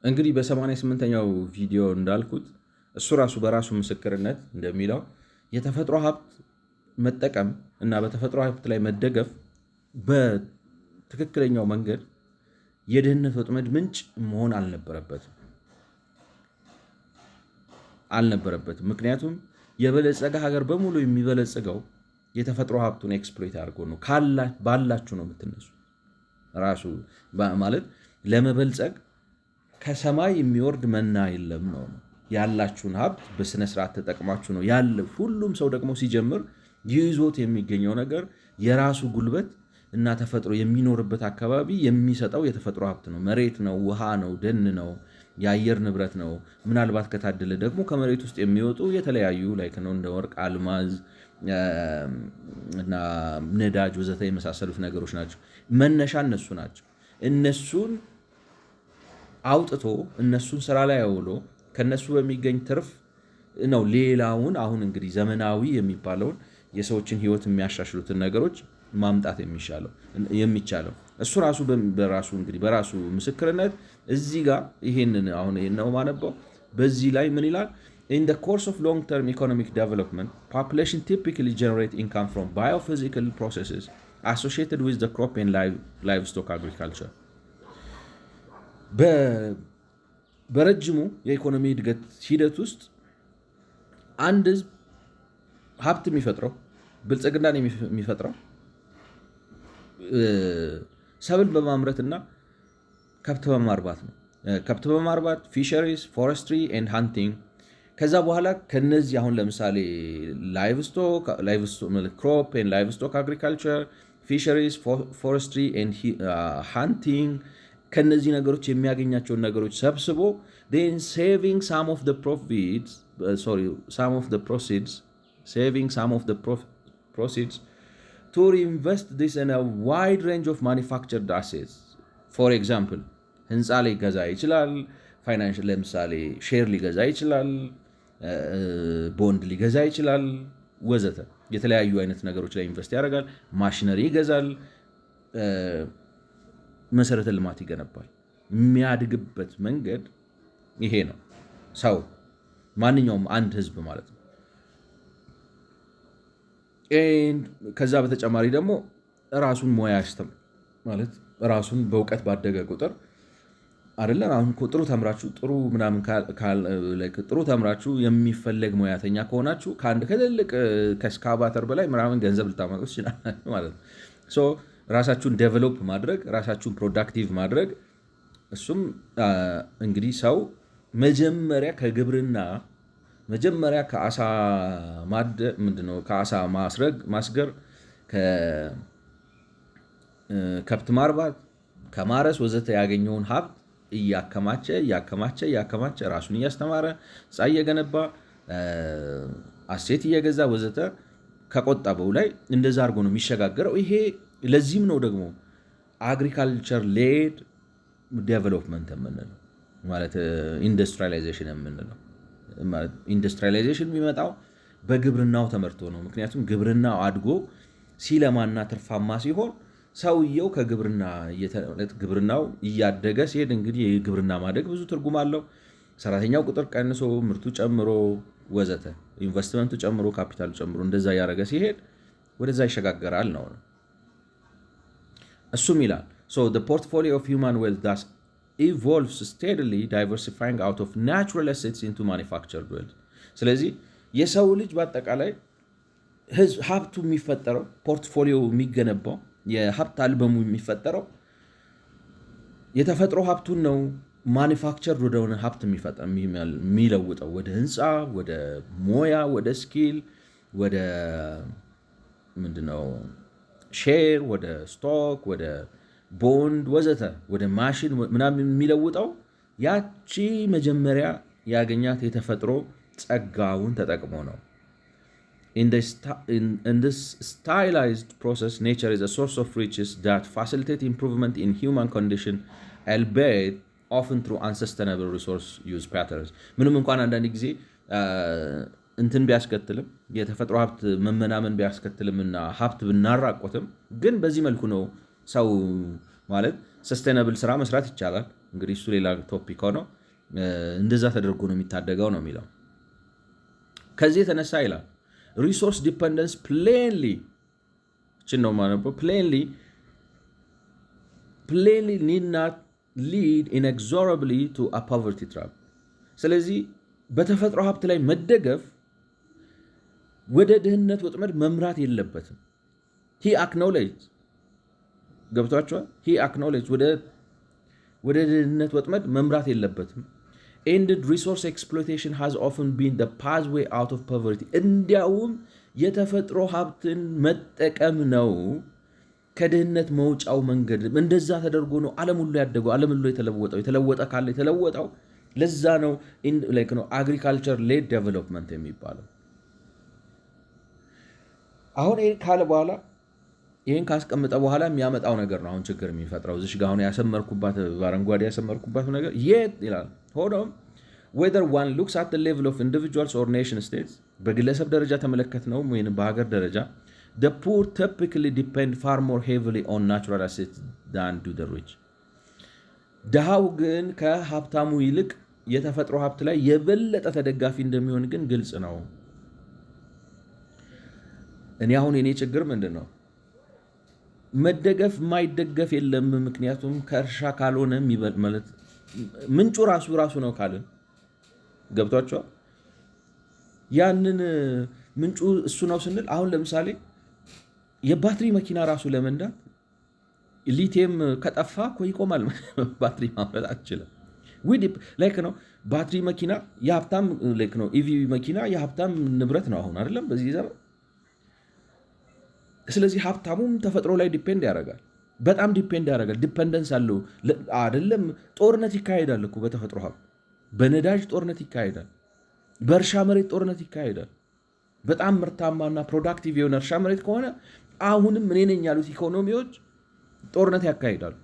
እንግዲህ በ88ኛው ቪዲዮ እንዳልኩት እሱ ራሱ በራሱ ምስክርነት እንደሚለው የተፈጥሮ ሀብት መጠቀም እና በተፈጥሮ ሀብት ላይ መደገፍ በትክክለኛው መንገድ የድህነት ወጥመድ ምንጭ መሆን አልነበረበትም። ምክንያቱም የበለጸገ ሀገር በሙሉ የሚበለጽገው የተፈጥሮ ሀብቱን ኤክስፕሎይት አድርጎ ነው። ባላችሁ ነው የምትነሱ። ራሱ ማለት ለመበልጸግ ከሰማይ የሚወርድ መና የለም ነው። ያላችሁን ሀብት በስነስርዓት ተጠቅማችሁ ነው ያለ። ሁሉም ሰው ደግሞ ሲጀምር ይዞት የሚገኘው ነገር የራሱ ጉልበት እና ተፈጥሮ የሚኖርበት አካባቢ የሚሰጠው የተፈጥሮ ሀብት ነው። መሬት ነው፣ ውሃ ነው፣ ደን ነው፣ የአየር ንብረት ነው። ምናልባት ከታደለ ደግሞ ከመሬት ውስጥ የሚወጡ የተለያዩ ላይክ ነው እንደ ወርቅ፣ አልማዝ እና ነዳጅ ወዘተ የመሳሰሉት ነገሮች ናቸው። መነሻ እነሱ ናቸው። እነሱን አውጥቶ እነሱን ስራ ላይ አውሎ ከነሱ በሚገኝ ትርፍ ነው ሌላውን አሁን እንግዲህ ዘመናዊ የሚባለውን የሰዎችን ህይወት የሚያሻሽሉትን ነገሮች ማምጣት የሚቻለው እሱ ራሱ በራሱ ምስክርነት እዚህ ጋር ይሄንን አሁን ነው ማነበው። በዚህ ላይ ምን ይላል? In the course of long-term economic development, population typically generate income from biophysical processes associated with the crop and livestock agriculture. በረጅሙ የኢኮኖሚ እድገት ሂደት ውስጥ አንድ ህዝብ ሀብት የሚፈጥረው ብልጽግናን የሚፈጥረው ሰብል በማምረትና ከብት በማርባት ነው። ከብት በማርባት ፊሸሪስ፣ ፎረስትሪ ኤንድ ሃንቲንግ። ከዛ በኋላ ከነዚህ አሁን ለምሳሌ ክሮፕ ኤንድ ላይቭስቶክ አግሪካልቸር፣ ፊሸሪስ፣ ፎረስትሪ ኤንድ ሃንቲንግ ከነዚህ ነገሮች የሚያገኛቸውን ነገሮች ሰብስቦ saving some of the proceeds to reinvest this in a wide range of manufactured assets. For example, ህንፃ ላይ ገዛ ይችላል፣ ፋይናንሻል ለምሳሌ ሼር ሊገዛ ይችላል፣ ቦንድ ሊገዛ ይችላል ወዘተ የተለያዩ አይነት ነገሮች ላይ ኢንቨስት ያደርጋል። ማሽነሪ ይገዛል፣ መሰረተ ልማት ይገነባል። የሚያድግበት መንገድ ይሄ ነው። ሰው ማንኛውም አንድ ህዝብ ማለት ነው። ከዛ በተጨማሪ ደግሞ ራሱን ሙያ ያስተምር ማለት ራሱን በእውቀት ባደገ ቁጥር አይደለም። አሁን ጥሩ ተምራችሁ ጥሩ ተምራችሁ የሚፈለግ ሙያተኛ ከሆናችሁ ከአንድ ከትልቅ ከስካቫተር በላይ ምናምን ገንዘብ ልታመጡ ትችላላችሁ ማለት ነው። ራሳችሁን ዴቨሎፕ ማድረግ፣ ራሳችሁን ፕሮዳክቲቭ ማድረግ እሱም እንግዲህ ሰው መጀመሪያ ከግብርና መጀመሪያ ከአሳ ከአሳ ማስገር፣ ከከብት ማርባት፣ ከማረስ ወዘተ ያገኘውን ሀብት እያከማቸ ራሱን እያስተማረ ህንፃ እየገነባ አሴት እየገዛ ወዘተ ከቆጠበው ላይ እንደዛ አድርጎ ነው የሚሸጋገረው። ይሄ ለዚህም ነው ደግሞ አግሪካልቸር ሌድ ዴቨሎፕመንት የምንለው ማለት ኢንዱስትሪያላይዜሽን የምንለው ማለት ኢንዱስትሪያላይዜሽን የሚመጣው በግብርናው ተመርቶ ነው። ምክንያቱም ግብርናው አድጎ ሲለማና ትርፋማ ሲሆን ሰውየው ግብርናው እያደገ ሲሄድ እንግዲህ የግብርና ማደግ ብዙ ትርጉም አለው። ሰራተኛው ቁጥር ቀንሶ ምርቱ ጨምሮ ወዘተ ኢንቨስትመንቱ ጨምሮ ካፒታሉ ጨምሮ እንደዛ እያደረገ ሲሄድ ወደዛ ይሸጋገራል ነው። እሱም ይላል so the portfolio of human wealth thus evolves steadily diversifying out of natural assets into manufactured wealth. ስለዚህ የሰው ልጅ በአጠቃላይ ሀብቱ የሚፈጠረው ፖርትፎሊዮ የሚገነባው የሀብት አልበሙ የሚፈጠረው የተፈጥሮ ሀብቱን ነው ማኒፋክቸር ወደሆነ ሀብት የሚለውጠው ወደ ህንፃ፣ ወደ ሞያ፣ ወደ ስኪል፣ ወደ ምንድነው ሼር፣ ወደ ስቶክ፣ ወደ ቦንድ ወዘተ ወደ ማሽን ምናምን የሚለውጠው ያቺ መጀመሪያ ያገኛት የተፈጥሮ ጸጋውን ተጠቅሞ ነው። In this stylized process, nature is a source of riches that facilitate improvement in human condition, albeit often through unsustainable resource use patterns. ምንም እንኳን አንዳንድ ጊዜ እንትን ቢያስከትልም የተፈጥሮ ሀብት መመናመን ቢያስከትልምና ሀብት ብናራቆትም ግን በዚህ መልኩ ነው ሰው ማለት ሰስቴናብል ስራ መስራት ይቻላል። እንግዲህ እሱ ሌላ ቶፒክ ሆነው እንደዛ ተደርጎ ነው የሚታደገው ነው የሚለው። ከዚህ የተነሳ ይላል ሪሶርስ ዲፐንደንስ ፕሌንሊ እችን ነው ማነበው ፕሌንሊ need not lead inexorably to a poverty trap። ስለዚህ በተፈጥሮ ሀብት ላይ መደገፍ ወደ ድህነት ወጥመድ መምራት የለበትም። he acknowledged ገብቷቸዋል። he acknowledged ወደ ድህነት ወጥመድ መምራት የለበትም። ended resource exploitation has often been the pathway out of poverty። እንዲያውም የተፈጥሮ ሀብትን መጠቀም ነው ከድህነት መውጫው መንገድ። እንደዛ ተደርጎ ነው ዓለም ሁሉ ያደገው፣ ዓለም ሁሉ የተለወጠ ካለ የተለወጠው ለዛ ነው ላይክ ነው አግሪካልቸር ሌድ ዴቨሎፕመንት የሚባለው። አሁን ይሄን ካለ በኋላ ይሄን ካስቀመጠ በኋላ የሚያመጣው ነገር ነው አሁን ችግር የሚፈጥረው። እዚህ ጋር አሁን ያሰመርኩባት በአረንጓዴ ያሰመርኩባት ነገር የት ይላል። ሆኖም whether one looks at the level of individuals or nation states በግለሰብ ደረጃ ተመለከት ነው ወይም በሀገር ደረጃ the poor typically depend far more heavily on natural assets than do the rich። ድሃው ግን ከሀብታሙ ይልቅ የተፈጥሮ ሀብት ላይ የበለጠ ተደጋፊ እንደሚሆን ግን ግልጽ ነው። እኔ አሁን የኔ ችግር ምንድን ነው? መደገፍ ማይደገፍ የለም። ምክንያቱም ከእርሻ ካልሆነ የሚበል ማለት ምንጩ ራሱ ነው ካልን ገብቷቸዋል። ያንን ምንጩ እሱ ነው ስንል አሁን ለምሳሌ የባትሪ መኪና ራሱ ለመንዳት ሊቲየም ከጠፋ እኮ ይቆማል። ባትሪ ማምረት አትችልም። ላይክ ነው ባትሪ መኪና የሀብታም ላይክ ነው ኢቪ መኪና የሀብታም ንብረት ነው አሁን አይደለም በዚህ ዘመን። ስለዚህ ሀብታሙም ተፈጥሮ ላይ ዲፔንድ ያደርጋል፣ በጣም ዲፔንድ ያደርጋል። ዲፔንደንስ አለው አይደለም። ጦርነት ይካሄዳል እኮ በተፈጥሮ ሀብት፣ በነዳጅ ጦርነት ይካሄዳል፣ በእርሻ መሬት ጦርነት ይካሄዳል። በጣም ምርታማና ፕሮዳክቲቭ የሆነ እርሻ መሬት ከሆነ አሁንም እኔ ነኝ ያሉት ኢኮኖሚዎች ጦርነት ያካሂዳሉ።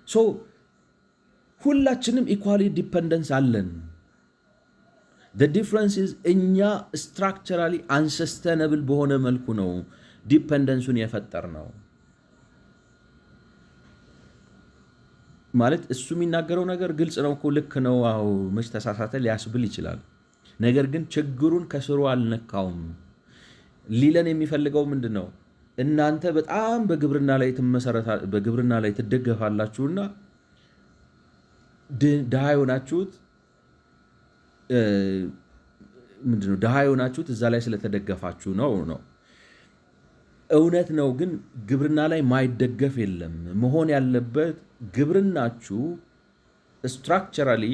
ሶ ሁላችንም ኢኳሊ ዲፔንደንስ አለን። the difference is እኛ structurally unsustainable በሆነ መልኩ ነው ዲፔንደንሱን የፈጠር ነው ማለት። እሱ የሚናገረው ነገር ግልጽ ነው እኮ ልክ ነው። አዎ መች ተሳሳተ ሊያስብል ይችላል። ነገር ግን ችግሩን ከስሩ አልነካውም። ሊለን የሚፈልገው ምንድነው? እናንተ በጣም በግብርና ላይ ትደገፋላችሁና ድሃ የሆናችሁት ምንድነው? ድሃ የሆናችሁት እዛ ላይ ስለተደገፋችሁ ነው። እውነት ነው። ግን ግብርና ላይ ማይደገፍ የለም። መሆን ያለበት ግብርናችሁ ስትራክቸራሊ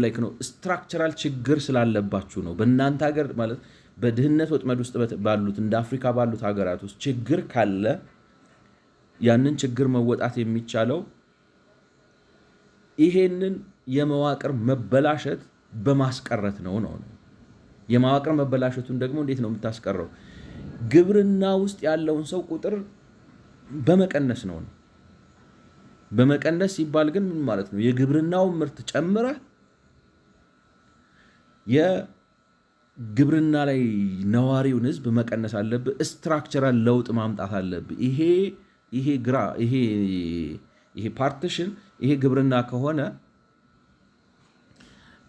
ላይክ ነው ስትራክቸራል ችግር ስላለባችሁ ነው። በእናንተ ሀገር ማለት በድህነት ወጥመድ ውስጥ ባሉት እንደ አፍሪካ ባሉት ሀገራት ውስጥ ችግር ካለ ያንን ችግር መወጣት የሚቻለው ይሄንን የመዋቅር መበላሸት በማስቀረት ነው። የመዋቅር መበላሸቱን ደግሞ እንዴት ነው የምታስቀረው? ግብርና ውስጥ ያለውን ሰው ቁጥር በመቀነስ ነው። በመቀነስ ሲባል ግን ምን ማለት ነው? የግብርናው ምርት ጨምረህ የግብርና ላይ ነዋሪውን ህዝብ መቀነስ አለብህ። ስትራክቸራል ለውጥ ማምጣት አለብህ። ይሄ ፓርቲሽን ይሄ ግብርና ከሆነ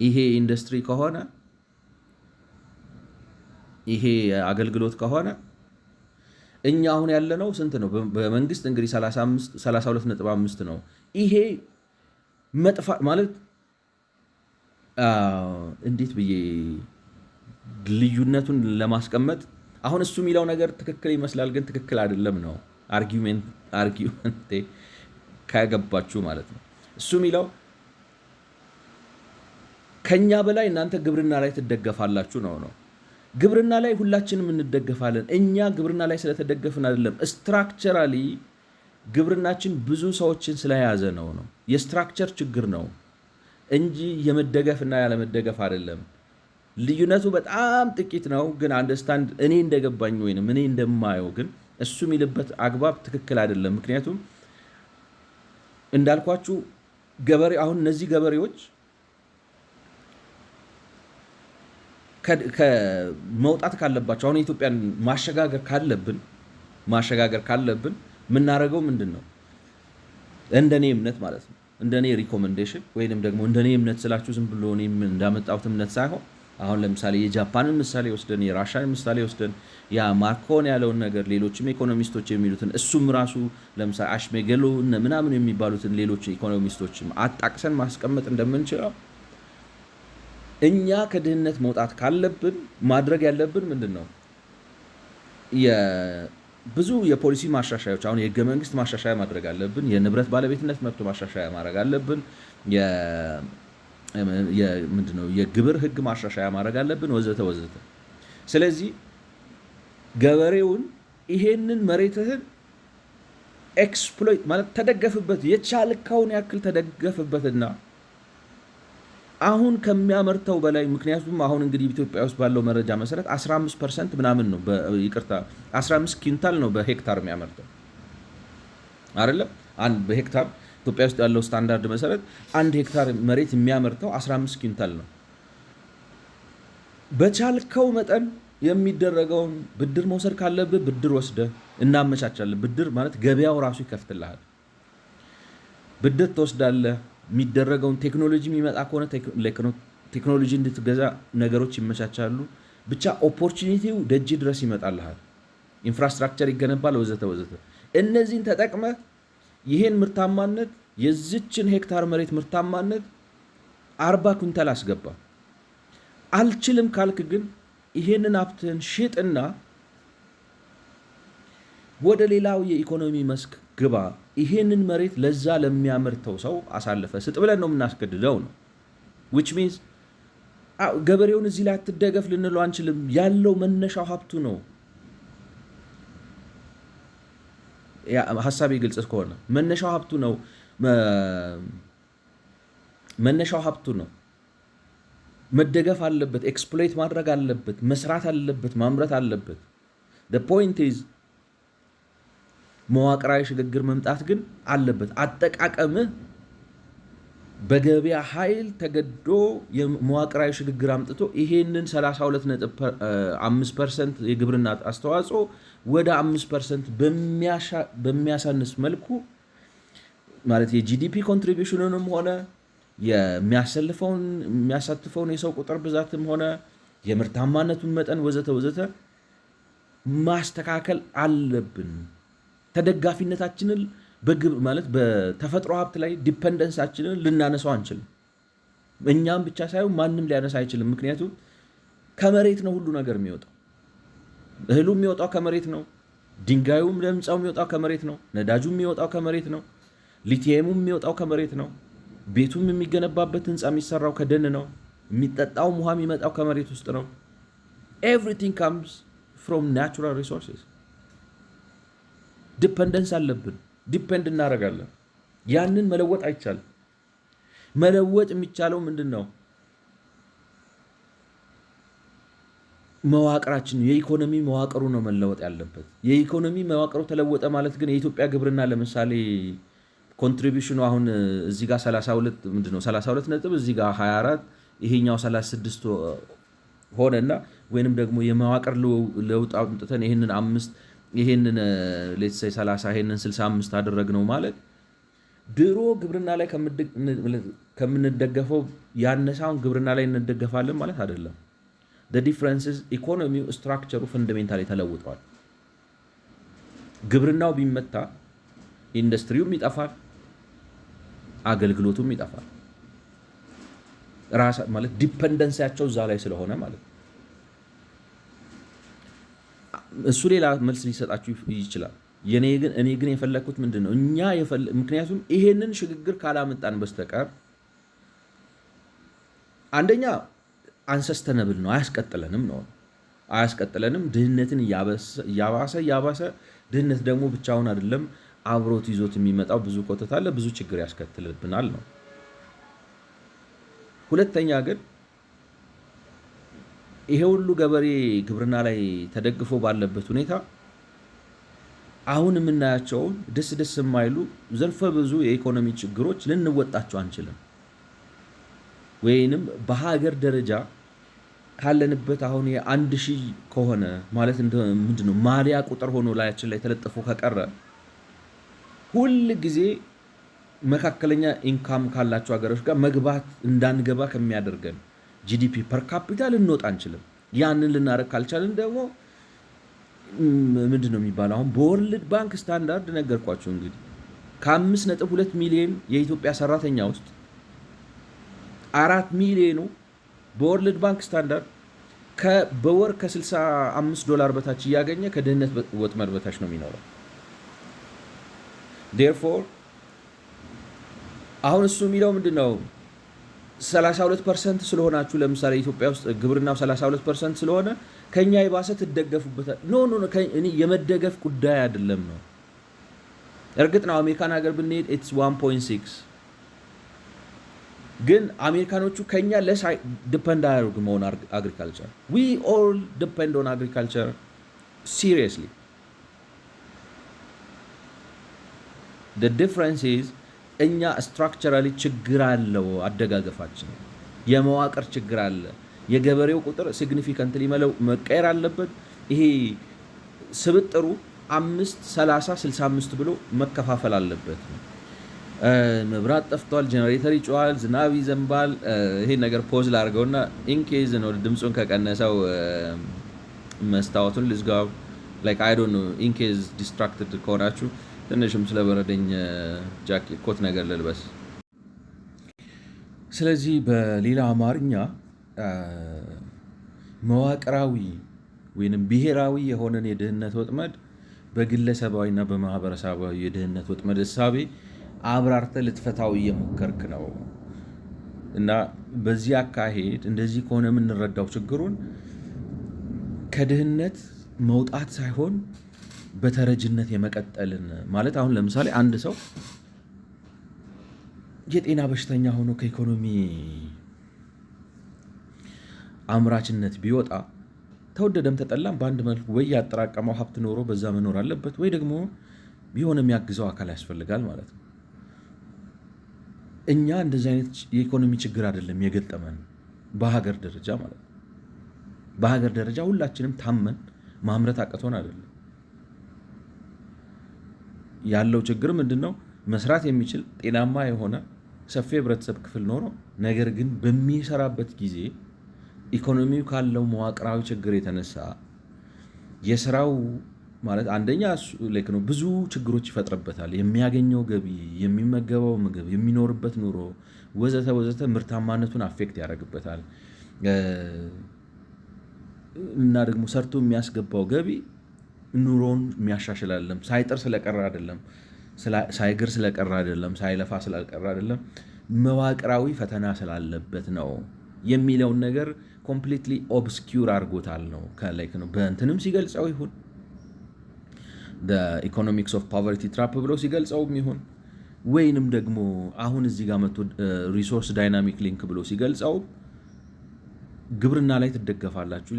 ይሄ ኢንዱስትሪ ከሆነ ይሄ አገልግሎት ከሆነ እኛ አሁን ያለነው ስንት ነው? በመንግስት እንግዲህ 32.5 ነው። ይሄ መጥፋት ማለት እንዴት ብዬ ልዩነቱን ለማስቀመጥ አሁን እሱ የሚለው ነገር ትክክል ይመስላል፣ ግን ትክክል አይደለም ነው አርጊውመንቴ ካገባችሁ ማለት ነው። እሱ የሚለው ከኛ በላይ እናንተ ግብርና ላይ ትደገፋላችሁ ነው። ግብርና ላይ ሁላችንም እንደገፋለን። እኛ ግብርና ላይ ስለተደገፍን አይደለም፣ ስትራክቸራሊ ግብርናችን ብዙ ሰዎችን ስለያዘ ነው። የስትራክቸር ችግር ነው እንጂ የመደገፍና ያለመደገፍ አይደለም። ልዩነቱ በጣም ጥቂት ነው፣ ግን አንደርስታንድ እኔ እንደገባኝ ወይንም እኔ እንደማየው ግን እሱ የሚልበት አግባብ ትክክል አይደለም። ምክንያቱም እንዳልኳችሁ አሁን እነዚህ ገበሬዎች ከመውጣት ካለባቸው አሁን ኢትዮጵያን ማሸጋገር ካለብን የምናደርገው ምንድን ነው? እንደኔ እምነት ማለት ነው፣ እንደኔ ሪኮመንዴሽን ወይንም ደግሞ እንደኔ እምነት ስላችሁ ዝም ብሎ እኔም እንዳመጣሁት እምነት ሳይሆን አሁን ለምሳሌ የጃፓንን ምሳሌ ወስደን የራሻን ምሳሌ ወስደን ያ ማርኮን ያለውን ነገር ሌሎችም ኢኮኖሚስቶች የሚሉትን እሱም ራሱ ለምሳሌ አሽሜገሎ ምናምን የሚባሉትን ሌሎች ኢኮኖሚስቶችም አጣቅሰን ማስቀመጥ እንደምንችለው እኛ ከድህነት መውጣት ካለብን ማድረግ ያለብን ምንድን ነው? ብዙ የፖሊሲ ማሻሻያዎች አሁን የህገ መንግስት ማሻሻያ ማድረግ አለብን። የንብረት ባለቤትነት መብት ማሻሻያ ማድረግ አለብን። ምንድነው የግብር ህግ ማሻሻያ ማድረግ አለብን፣ ወዘተ ወዘተ። ስለዚህ ገበሬውን ይሄንን መሬትህን ኤክስፕሎይት ማለት ተደገፍበት፣ የቻልከውን ያክል ተደገፍበትና አሁን ከሚያመርተው በላይ ምክንያቱም አሁን እንግዲህ ኢትዮጵያ ውስጥ ባለው መረጃ መሰረት 15% ምናምን ነው፣ ይቅርታ 15 ኩንታል ነው በሄክታር የሚያመርተው አይደለም። አንድ በሄክታር ኢትዮጵያ ውስጥ ያለው ስታንዳርድ መሰረት አንድ ሄክታር መሬት የሚያመርተው 15 ኩንታል ነው። በቻልከው መጠን የሚደረገውን ብድር መውሰድ ካለብህ ብድር ወስደህ እናመቻቻለን። ብድር ማለት ገበያው ራሱ ይከፍትልሃል። ብድር ትወስዳለህ። የሚደረገውን ቴክኖሎጂ የሚመጣ ከሆነ ቴክኖሎጂ እንድትገዛ ነገሮች ይመቻቻሉ። ብቻ ኦፖርቹኒቲው ደጅ ድረስ ይመጣልሃል። ኢንፍራስትራክቸር ይገነባል፣ ወዘተ ወዘተ። እነዚህን ተጠቅመ ይሄን ምርታማነት የዚችን ሄክታር መሬት ምርታማነት 40 ኩንታል አስገባ። አልችልም ካልክ ግን ይሄንን ሀብትህን ሽጥና ወደ ሌላው የኢኮኖሚ መስክ ግባ። ይሄንን መሬት ለዛ ለሚያመርተው ሰው አሳልፈ ስጥ ብለን ነው የምናስገድደው ነው። which means ገበሬውን እዚህ ላይ አትደገፍ ልንለው አንችልም። ያለው መነሻው ሀብቱ ነው። ሀሳቤ ግልጽ ከሆነ መነሻው ሀብቱ ነው። መደገፍ አለበት፣ ኤክስፕሎይት ማድረግ አለበት፣ መስራት አለበት፣ ማምረት አለበት። the point is መዋቅራዊ ሽግግር መምጣት ግን አለበት። አጠቃቀምህ በገበያ ኃይል ተገዶ የመዋቅራዊ ሽግግር አምጥቶ ይሄንን 32.5% የግብርና አስተዋጽኦ ወደ 5% በሚያሳንስ መልኩ ማለት የጂዲፒ ኮንትሪቢዩሽኑንም ሆነ የሚያሳትፈውን የሰው ቁጥር ብዛትም ሆነ የምርታማነቱን መጠን ወዘተ ወዘተ ማስተካከል አለብን። ተደጋፊነታችንን ማለት በተፈጥሮ ሀብት ላይ ዲፔንደንሳችንን ልናነሳው አንችልም። እኛም ብቻ ሳይሆን ማንም ሊያነሳ አይችልም። ምክንያቱም ከመሬት ነው ሁሉ ነገር የሚወጣው። እህሉ የሚወጣው ከመሬት ነው። ድንጋዩም ለምጻው የሚወጣው ከመሬት ነው። ነዳጁም የሚወጣው ከመሬት ነው። ሊቲየሙም የሚወጣው ከመሬት ነው። ቤቱም የሚገነባበት ህንፃ የሚሰራው ከደን ነው። የሚጠጣውም ውሃ የሚመጣው ከመሬት ውስጥ ነው። ኤቭሪቲንግ ካምስ ፍሮም ናቹራል ሪሶርስስ። ዲፔንደንስ አለብን። ዲፔንድ እናደርጋለን። ያንን መለወጥ አይቻልም። መለወጥ የሚቻለው ምንድን ነው? መዋቅራችን፣ የኢኮኖሚ መዋቅሩ ነው መለወጥ ያለበት። የኢኮኖሚ መዋቅሩ ተለወጠ ማለት ግን የኢትዮጵያ ግብርና ለምሳሌ ኮንትሪቢዩሽኑ አሁን እዚህ ጋር 32 ነጥብ እዚህ ጋር 24 ይሄኛው 36 ሆነና ወይንም ደግሞ የመዋቅር ለውጥ አምጥተን ይሄንን 5 ይሄንን ሌትስ ሴይ 30 ይሄንን 65 አደረግነው ማለት ድሮ ግብርና ላይ ከምንደገፈው ያነሳውን ግብርና ላይ እንደገፋለን ማለት አይደለም። the difference is ኢኮኖሚው ስትራክቸሩ ፈንዳሜንታሊ ተለውጧል። ግብርናው ቢመታ ኢንዱስትሪውም ይጠፋል፣ አገልግሎቱም ይጠፋል። ራስ ማለት ዲፔንደንሲያቸው እዛ ላይ ስለሆነ ማለት እሱ ሌላ መልስ ሊሰጣችሁ ይችላል። እኔ ግን የፈለኩት ምንድን ነው ምክንያቱም ይሄንን ሽግግር ካላመጣን በስተቀር አንደኛ አንሰስተነብል ነው፣ አያስቀጥለንም። ድህነትን እያባሰ ድህነት ደግሞ ብቻውን አይደለም አብሮት ይዞት የሚመጣው ብዙ ኮተት አለ፣ ብዙ ችግር ያስከትልብናል ነው። ሁለተኛ ግን ይሄ ሁሉ ገበሬ ግብርና ላይ ተደግፎ ባለበት ሁኔታ አሁን የምናያቸውን ደስ የማይሉ ዘርፈ ብዙ የኢኮኖሚ ችግሮች ልንወጣቸው አንችልም። ወይንም በሀገር ደረጃ ካለንበት አሁን የ1000 ከሆነ ማለት ምንድነው ማሊያ ቁጥር ሆኖ ላያችን ላይ ተለጥፎ ከቀረ ሁል ጊዜ መካከለኛ ኢንካም ካላቸው ሀገሮች ጋር መግባት እንዳንገባ ከሚያደርገን ጂዲፒ ፐር ካፒታል እንወጣ አንችልም። ያንን ልናደርግ ካልቻልን ደግሞ ምንድነው የሚባለው አሁን በወርልድ ባንክ ስታንዳርድ ነገርኳቸው እንግዲህ ከ5.2 ሚሊዮን የኢትዮጵያ ሰራተኛ ውስጥ 4 ሚሊዮኑ በወርልድ ባንክ ስታንዳርድ በወር ከ65 በታች እያገኘ ከድህነት ወጥመድ በታች ነው የሚኖረው። ዴርፎር አሁን እሱ የሚለው ምንድነው 32% ስለሆናችሁ ለምሳሌ ኢትዮጵያ ውስጥ ግብርናው 32% ስለሆነ ከኛ የባሰ ትደገፉበታል። ኖ እኔ የመደገፍ ጉዳይ አይደለም ነው። እርግጥ ነው አሜሪካን ሀገር ብንሄድ ኢትስ 1.6 ግን አሜሪካኖቹ ከኛ ለስ ዲፔንድ አያደርጉም ኦን አግሪካልቸር። ዊ ኦል ዲፔንድ ኦን አግሪካልቸር ሲሪየስሊ። the difference is እኛ ስትራክቸራሊ ችግር አለው አደጋገፋችን፣ የመዋቅር ችግር አለ። የገበሬው ቁጥር ሲግኒፊካንትሊ መቀየር አለበት። ይሄ ስብጥሩ 5-30-65 ብሎ መከፋፈል አለበት። መብራት ጠፍቷል፣ ጀነሬተር ይጮሃል፣ ዝናብ ይዘንባል። ይሄ ነገር ፖዝ ላድርገውና ኢንኬዝ ነው ድምፁን ከቀነሰው መስታወቱን ልዝጋው። ላይክ አይ ዶንት ኖ ኢንኬዝ ዲስትራክትድ ከሆናችሁ ትንሽም ስለበረደኝ ጃኬት ኮት ነገር ልልበስ። ስለዚህ በሌላ አማርኛ መዋቅራዊ ወይንም ብሔራዊ የሆነን የድህነት ወጥመድ በግለሰባዊና በማህበረሰባዊ የድህነት ወጥመድ እሳቤ አብራርተ ልትፈታው እየሞከርክ ነው እና በዚህ አካሄድ እንደዚህ ከሆነ የምንረዳው ችግሩን ከድህነት መውጣት ሳይሆን በተረጅነት የመቀጠልን ማለት አሁን ለምሳሌ አንድ ሰው የጤና በሽተኛ ሆኖ ከኢኮኖሚ አምራችነት ቢወጣ ተወደደም ተጠላም በአንድ መልኩ ወይ ያጠራቀመው ሀብት ኖሮ በዛ መኖር አለበት ወይ ደግሞ ቢሆን የሚያግዘው አካል ያስፈልጋል ማለት ነው። እኛ እንደዚህ አይነት የኢኮኖሚ ችግር አይደለም የገጠመን በሀገር ደረጃ ማለት ነው። በሀገር ደረጃ ሁላችንም ታመን ማምረት አቅቶን አይደለም። ያለው ችግር ምንድነው? መስራት የሚችል ጤናማ የሆነ ሰፊ ህብረተሰብ ክፍል ኖሮ ነገር ግን በሚሰራበት ጊዜ ኢኮኖሚው ካለው መዋቅራዊ ችግር የተነሳ የስራው ማለት አንደኛ ላይክ ነው ብዙ ችግሮች ይፈጥርበታል። የሚያገኘው ገቢ፣ የሚመገበው ምግብ፣ የሚኖርበት ኑሮ ወዘተ ወዘተ ምርታማነቱን አፌክት ያደርግበታል። እና ደግሞ ሰርቶ የሚያስገባው ገቢ ኑሮውን የሚያሻሽል አይደለም። ሳይጥር ስለቀረ አይደለም፣ ሳይግር ስለቀረ አይደለም፣ ሳይለፋ ስለቀረ አይደለም፣ መዋቅራዊ ፈተና ስላለበት ነው የሚለውን ነገር ኮምፕሊትሊ ኦብስኪውር አድርጎታል ነው ከላይክ ነው በእንትንም ሲገልጸው ይሁን ኢኮኖሚክስ ኦፍ ፖቨርቲ ትራፕ ብሎ ሲገልጸውም ይሁን ወይንም ደግሞ አሁን እዚህ ጋር መጥቶ ሪሶርስ ዳይናሚክ ሊንክ ብሎ ሲገልጸው ግብርና ላይ ትደገፋላችሁ።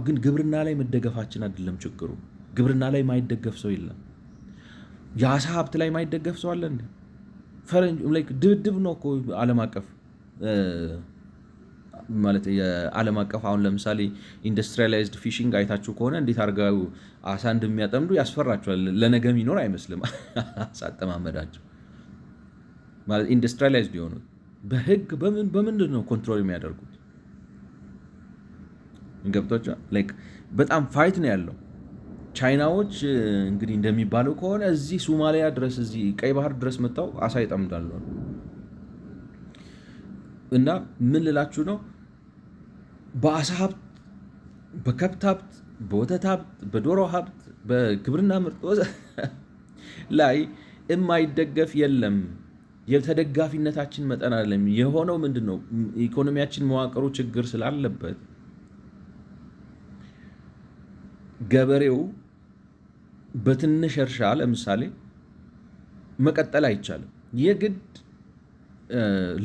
ግን ግብርና ላይ መደገፋችን አይደለም ችግሩ። ግብርና ላይ ማይደገፍ ሰው የለም። የአሳ ሀብት ላይ ማይደገፍ ሰው አለ እንዴ? ፈረንጅ ላይክ ድብድብ ነው እኮ ዓለም አቀፍ ማለት የዓለም አቀፍ አሁን ለምሳሌ ኢንዱስትሪያላይዝድ ፊሽንግ አይታችሁ ከሆነ እንዴት አድርገው አሳ እንደሚያጠምዱ ያስፈራቸዋል። ለነገ የሚኖር አይመስልም አሳ አጠማመዳቸው ማለት ኢንዱስትሪያላይዝድ የሆኑት በህግ በምንድን ነው ኮንትሮል የሚያደርጉት? ገብቷቸዋል። ላይክ በጣም ፋይት ነው ያለው። ቻይናዎች እንግዲህ እንደሚባለው ከሆነ እዚህ ሶማሊያ ድረስ እዚህ ቀይ ባህር ድረስ መጥተው አሳ ይጠምዳሉ እና ምን ልላችሁ ነው በአሳ ሀብት፣ በከብት ሀብት፣ በወተት ሀብት፣ በዶሮ ሀብት፣ በግብርና ምርት ላይ የማይደገፍ የለም። የተደጋፊነታችን መጠን አይደለም የሆነው ምንድን ነው ኢኮኖሚያችን መዋቅሩ ችግር ስላለበት ገበሬው በትንሽ እርሻ ለምሳሌ መቀጠል አይቻልም። የግድ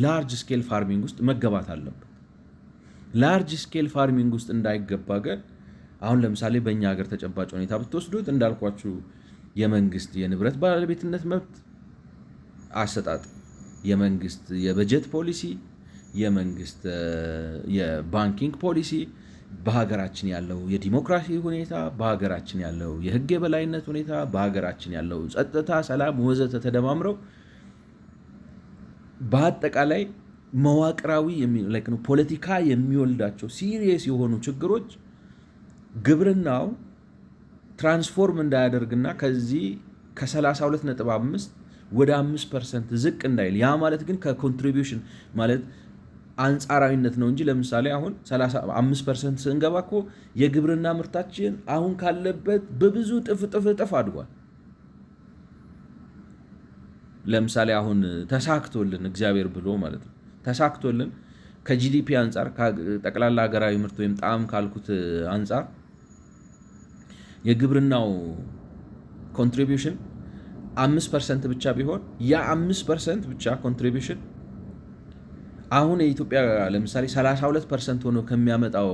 ላርጅ ስኬል ፋርሚንግ ውስጥ መገባት አለበት። ላርጅ ስኬል ፋርሚንግ ውስጥ እንዳይገባ ግን አሁን ለምሳሌ በእኛ ሀገር ተጨባጭ ሁኔታ ብትወስዱት እንዳልኳችሁ የመንግስት የንብረት ባለቤትነት መብት አሰጣጥ፣ የመንግስት የበጀት ፖሊሲ፣ የመንግስት የባንኪንግ ፖሊሲ በሀገራችን ያለው የዲሞክራሲ ሁኔታ፣ በሀገራችን ያለው የህግ የበላይነት ሁኔታ፣ በሀገራችን ያለው ጸጥታ፣ ሰላም ወዘተ ተደማምረው በአጠቃላይ መዋቅራዊ ፖለቲካ የሚወልዳቸው ሲሪየስ የሆኑ ችግሮች ግብርናው ትራንስፎርም እንዳያደርግና ከዚህ ከ32.5 ወደ 5% ዝቅ እንዳይል። ያ ማለት ግን ከኮንትሪቢዩሽን ማለት አንጻራዊነት ነው እንጂ ለምሳሌ አሁን 35% ስንገባ እኮ የግብርና ምርታችን አሁን ካለበት በብዙ ጥፍ አድጓል። ለምሳሌ አሁን ተሳክቶልን እግዚአብሔር ብሎ ማለት ነው ተሳክቶልን ከጂዲፒ አንጻር ጠቅላላ ሀገራዊ ምርት ወይም ጣዕም ካልኩት አንጻር የግብርናው ኮንትሪቢዩሽን 5% ብቻ ቢሆን ያ 5% ብቻ ኮንትሪቢዩሽን አሁን የኢትዮጵያ ለምሳሌ 32% ሆኖ ከሚያመጣው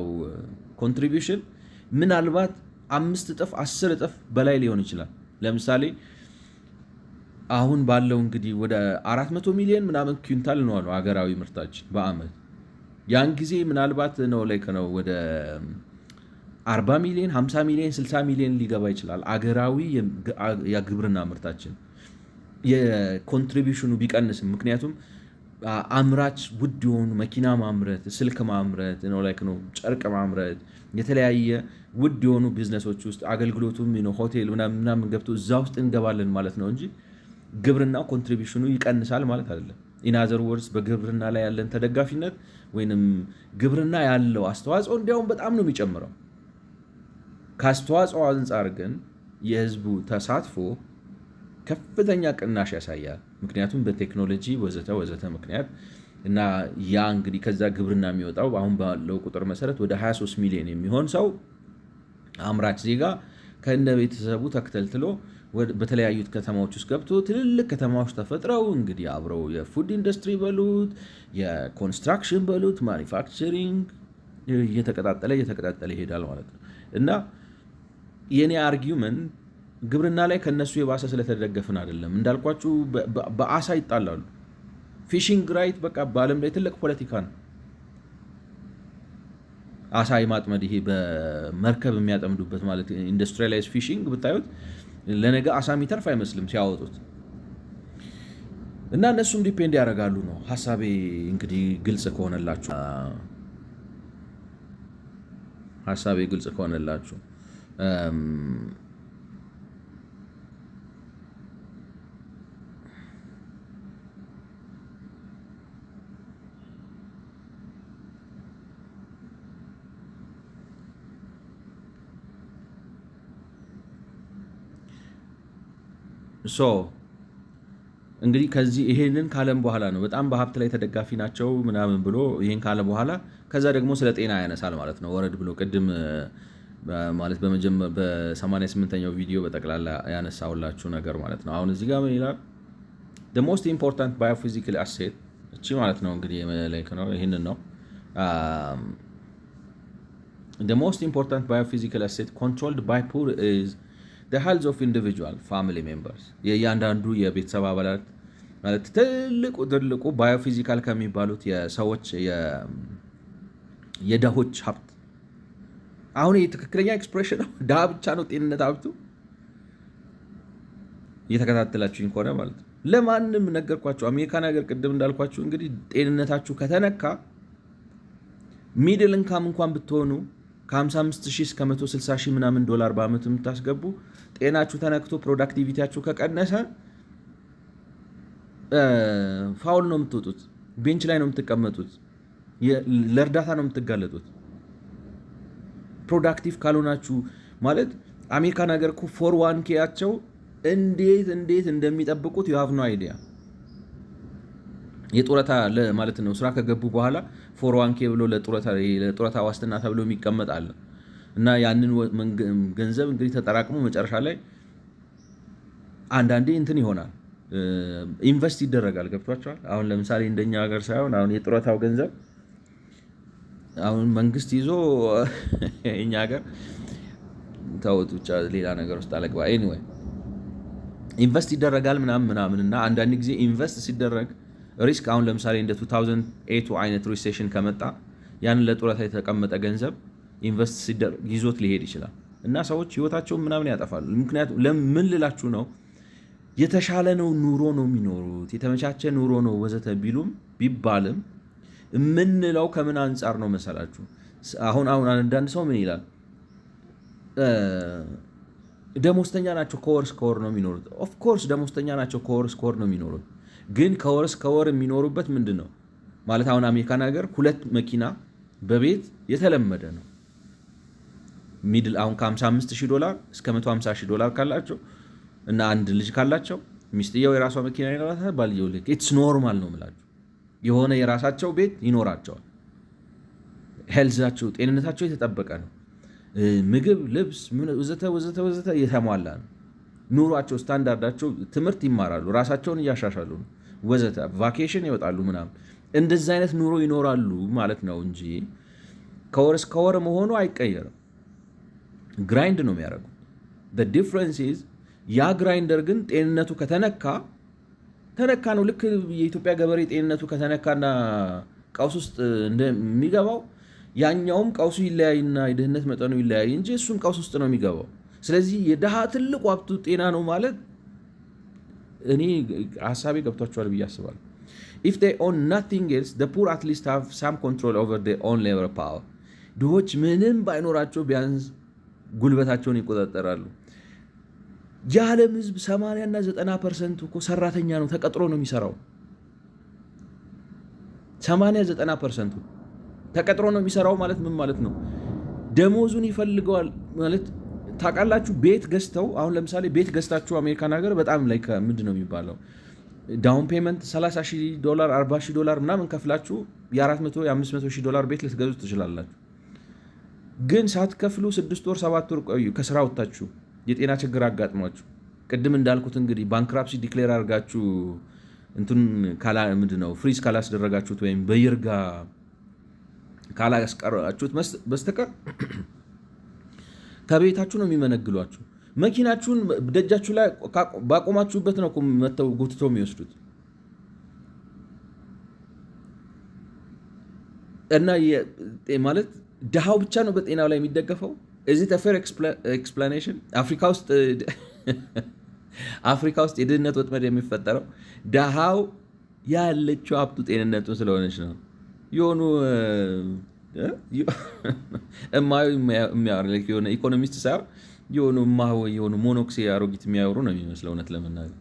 ኮንትሪቢዩሽን ምናልባት 5 እጥፍ 10 እጥፍ በላይ ሊሆን ይችላል። ለምሳሌ አሁን ባለው እንግዲህ ወደ 400 ሚሊዮን ምናምን ኩንታል ነው ሀገራዊ ምርታችን በአመት። ያን ጊዜ ምናልባት ነው ወደ 40 ሚሊዮን 50 ሚሊዮን 60 ሚሊዮን ሊገባ ይችላል። አገራዊ የግብርና ምርታችን የኮንትሪቢዩሽኑ ቢቀንስም ምክንያቱም አምራች ውድ የሆኑ መኪና ማምረት፣ ስልክ ማምረት ነው ጨርቅ ማምረት፣ የተለያየ ውድ የሆኑ ቢዝነሶች ውስጥ አገልግሎቱም ሆቴል ምናምን ገብቶ እዛ ውስጥ እንገባለን ማለት ነው እንጂ ግብርናው ኮንትሪቢዩሽኑ ይቀንሳል ማለት አይደለም። ኢናዘር ወርድስ በግብርና ላይ ያለን ተደጋፊነት ወይንም ግብርና ያለው አስተዋጽኦ እንዲያውም በጣም ነው የሚጨምረው። ከአስተዋጽኦ አንጻር ግን የህዝቡ ተሳትፎ ከፍተኛ ቅናሽ ያሳያል። ምክንያቱም በቴክኖሎጂ ወዘተ ምክንያት እና ያ እንግዲህ ከዛ ግብርና የሚወጣው አሁን ባለው ቁጥር መሰረት ወደ 23 ሚሊዮን የሚሆን ሰው አምራች ዜጋ ከእነ ቤተሰቡ ተክተልትሎ በተለያዩ ከተማዎች ውስጥ ገብቶ ትልልቅ ከተማዎች ተፈጥረው እንግዲህ አብረው የፉድ ኢንዱስትሪ በሉት የኮንስትራክሽን በሉት ማኒፋክቸሪንግ እየተቀጣጠለ ይሄዳል ማለት ነው። እና የኔ አርጊውመንት ግብርና ላይ ከነሱ የባሰ ስለተደገፍን አይደለም። እንዳልኳችሁ በአሳ ይጣላሉ። ፊሽንግ ራይት በቃ በዓለም ላይ ትልቅ ፖለቲካ ነው። አሳ የማጥመድ ይሄ በመርከብ የሚያጠምዱበት ማለት ኢንዱስትሪያላይዝ ፊሽንግ ብታዩት ለነገ አሳ የሚተርፍ አይመስልም ሲያወጡት። እና እነሱም ዲፔንድ ያደርጋሉ ነው ሀሳቤ። እንግዲህ ግልጽ ከሆነላችሁ እንግዲህ ከዚህ ይሄንን ካለም በኋላ ነው በጣም በሀብት ላይ ተደጋፊ ናቸው ምናምን ብሎ ይሄን ካለ በኋላ ከዛ ደግሞ ስለ ጤና ያነሳል ማለት ነው። ወረድ ብሎ ቅድም ማለት በ88ኛው ቪዲዮ በጠቅላላ ያነሳውላችሁ ነገር ማለት ነው። አሁን እዚህ ጋር ምን ይላል? the most important biophysical asset እቺ ማለት ነው እንግዲህ ላይክ ነው ይሄንን ነው the most important biophysical asset controlled by poor is the health of individual family members የእያንዳንዱ የቤተሰብ አባላት ማለት ትልቁ ባዮፊዚካል ከሚባሉት የሰዎች የደሆች ሀብት። አሁን የትክክለኛ ኤክስፕሬሽን ነው። ድሃ ብቻ ነው ጤንነት ሀብቱ። እየተከታተላችሁኝ ከሆነ ማለት ነው። ለማንም ነገርኳችሁ። አሜሪካን ሀገር ቅድም እንዳልኳችሁ እንግዲህ ጤንነታችሁ ከተነካ ሚድል ኢንካም እንኳን ብትሆኑ ከ55,000 እስከ 160,000 ምናምን ዶላር በአመት የምታስገቡ ጤናችሁ ተነክቶ ፕሮዳክቲቪቲያችሁ ከቀነሰ ፋውል ነው የምትወጡት፣ ቤንች ላይ ነው የምትቀመጡት፣ ለእርዳታ ነው የምትጋለጡት። ፕሮዳክቲቭ ካልሆናችሁ ማለት አሜሪካን ሀገር እኮ 401k-ያቸው እንዴት እንደሚጠብቁት you have no idea። የጡረታ ማለት ነው ስራ ከገቡ በኋላ 401k ብሎ ለጡረታ ዋስትና ተብሎ የሚቀመጥ አለ እና ያንን ገንዘብ እንግዲህ ተጠራቅሞ መጨረሻ ላይ አንዳንዴ እንትን ይሆናል ኢንቨስት ይደረጋል። ገብቷቸዋል። አሁን ለምሳሌ እንደኛ ሀገር ሳይሆን አሁን የጡረታው ገንዘብ አሁን መንግስት ይዞ እኛ ሀገር ተውት ብቻ ሌላ ነገር ውስጥ አለግባ። ኤኒዌይ ኢንቨስት ይደረጋል ምናምን እና አንዳንድ ጊዜ ኢንቨስት ሲደረግ ሪስክ አሁን ለምሳሌ እንደ 2008 አይነት ሪሴሽን ከመጣ ያንን ለጡረታ የተቀመጠ ገንዘብ ኢንቨስት ሲደረግ ይዞት ሊሄድ ይችላል እና ሰዎች ህይወታቸውን ምናምን ያጠፋሉ። ምክንያቱም ለምን ልላችሁ ነው የተሻለ ነው ኑሮ ነው የሚኖሩት የተመቻቸ ኑሮ ነው ወዘተ ቢባልም የምንለው ከምን አንጻር ነው መሰላችሁ? አሁን አንዳንድ ሰው ምን ይላል? ደሞዝተኛ ናቸው ከወር እስከ ወር ነው የሚኖሩት። ኦፍኮርስ ደሞዝተኛ ናቸው ከወር እስከ ወር ነው የሚኖሩት። ግን ከወር እስከ ወር የሚኖሩበት ምንድን ነው ማለት አሁን አሜሪካን ሀገር 2 መኪና በቤት የተለመደ ነው። ሚድል አሁን $55,000 እስከ $150,000 ካላቸው እና አንድ ልጅ ካላቸው ሚስትየው የራሷ መኪና ይኖራታል፣ ባልየው ልክ ኢትስ ኖርማል ነው የምላችሁ። የሆነ የራሳቸው ቤት ይኖራቸዋል። ሄልዛቸው ጤንነታቸው የተጠበቀ ነው። ምግብ፣ ልብስ ወዘተ ወዘተ ወዘተ የተሟላ ነው። ኑሯቸው ስታንዳርዳቸው፣ ትምህርት ይማራሉ፣ ራሳቸውን እያሻሻሉ ነው ወዘተ፣ ቫኬሽን ይወጣሉ ምናምን። እንደዚህ አይነት ኑሮ ይኖራሉ ማለት ነው እንጂ ከወር እስከ ወር መሆኑ አይቀየርም። ግራይንድ ነው የሚያደርጉት። ዲፍረንስ ኢዝ ያ ግራይንደር ግን ጤንነቱ ከተነካ ነው። ልክ የኢትዮጵያ ገበሬ ጤንነቱ ከተነካና ቀውስ ውስጥ እንደሚገባው ያኛውም ቀውሱ ይለያይና የድህነት መጠኑ ይለያይ እንጂ እሱም ቀውስ ውስጥ ነው የሚገባው። ስለዚህ የድሃ ትልቁ ሀብቱ ጤና ነው ማለት እኔ ሀሳቤ ገብቷቸዋል ብዬ አስባለሁ። if they own nothing else the poor at least have some control over their own labor power። ድሆች ምንም ባይኖራቸው ቢያንስ ጉልበታቸውን ይቆጣጠራሉ። የዓለም ህዝብ 80 እና 90% እኮ ሰራተኛ ነው፣ ተቀጥሮ ነው የሚሰራው። 80-90% ተቀጥሮ ነው የሚሰራው ማለት ምን ማለት ነው? ደሞዙን ይፈልገዋል ማለት ታውቃላችሁ። ቤት ገዝተው አሁን ለምሳሌ ቤት ገዝታችሁ አሜሪካን ሀገር በጣም ላይ ምንድን ነው የሚባለው ዳውን ፔመንት $30,000 $40,000 ምናምን ከፍላችሁ $400,000-500,000 ቤት ልትገዙ ትችላላችሁ። ግን ሳትከፍሉ 6 ወር 7 ወር ቆዩ፣ ከስራ ወጥታችሁ የጤና ችግር አጋጥሟችሁ ቅድም እንዳልኩት እንግዲህ ባንክራፕሲ ዲክሌር አድርጋችሁ እንትን ምንድን ነው ፍሪዝ ካላስደረጋችሁት ወይም በይርጋ ካላስቀራችሁት በስተቀር ከቤታችሁ ነው የሚመነግሏችሁ። መኪናችሁን ደጃችሁ ላይ ባቆማችሁበት ነው መተው ጎትቶ የሚወስዱት። እና ማለት ድሃው ብቻ ነው በጤናው ላይ የሚደገፈው። እዚህ ተፌር ኤክስፕላኔሽን አፍሪካ ውስጥ የድህነት ወጥመድ የሚፈጠረው ድሃው ያለችው ሀብቱ ጤንነቱን ስለሆነች ነው። የሆኑ የሆነ ኢኮኖሚስት ሳይሆን የሆኑ ሞኖክሴ አሮጊት የሚያወሩ ነው የሚመስለው እውነት ለመናገር።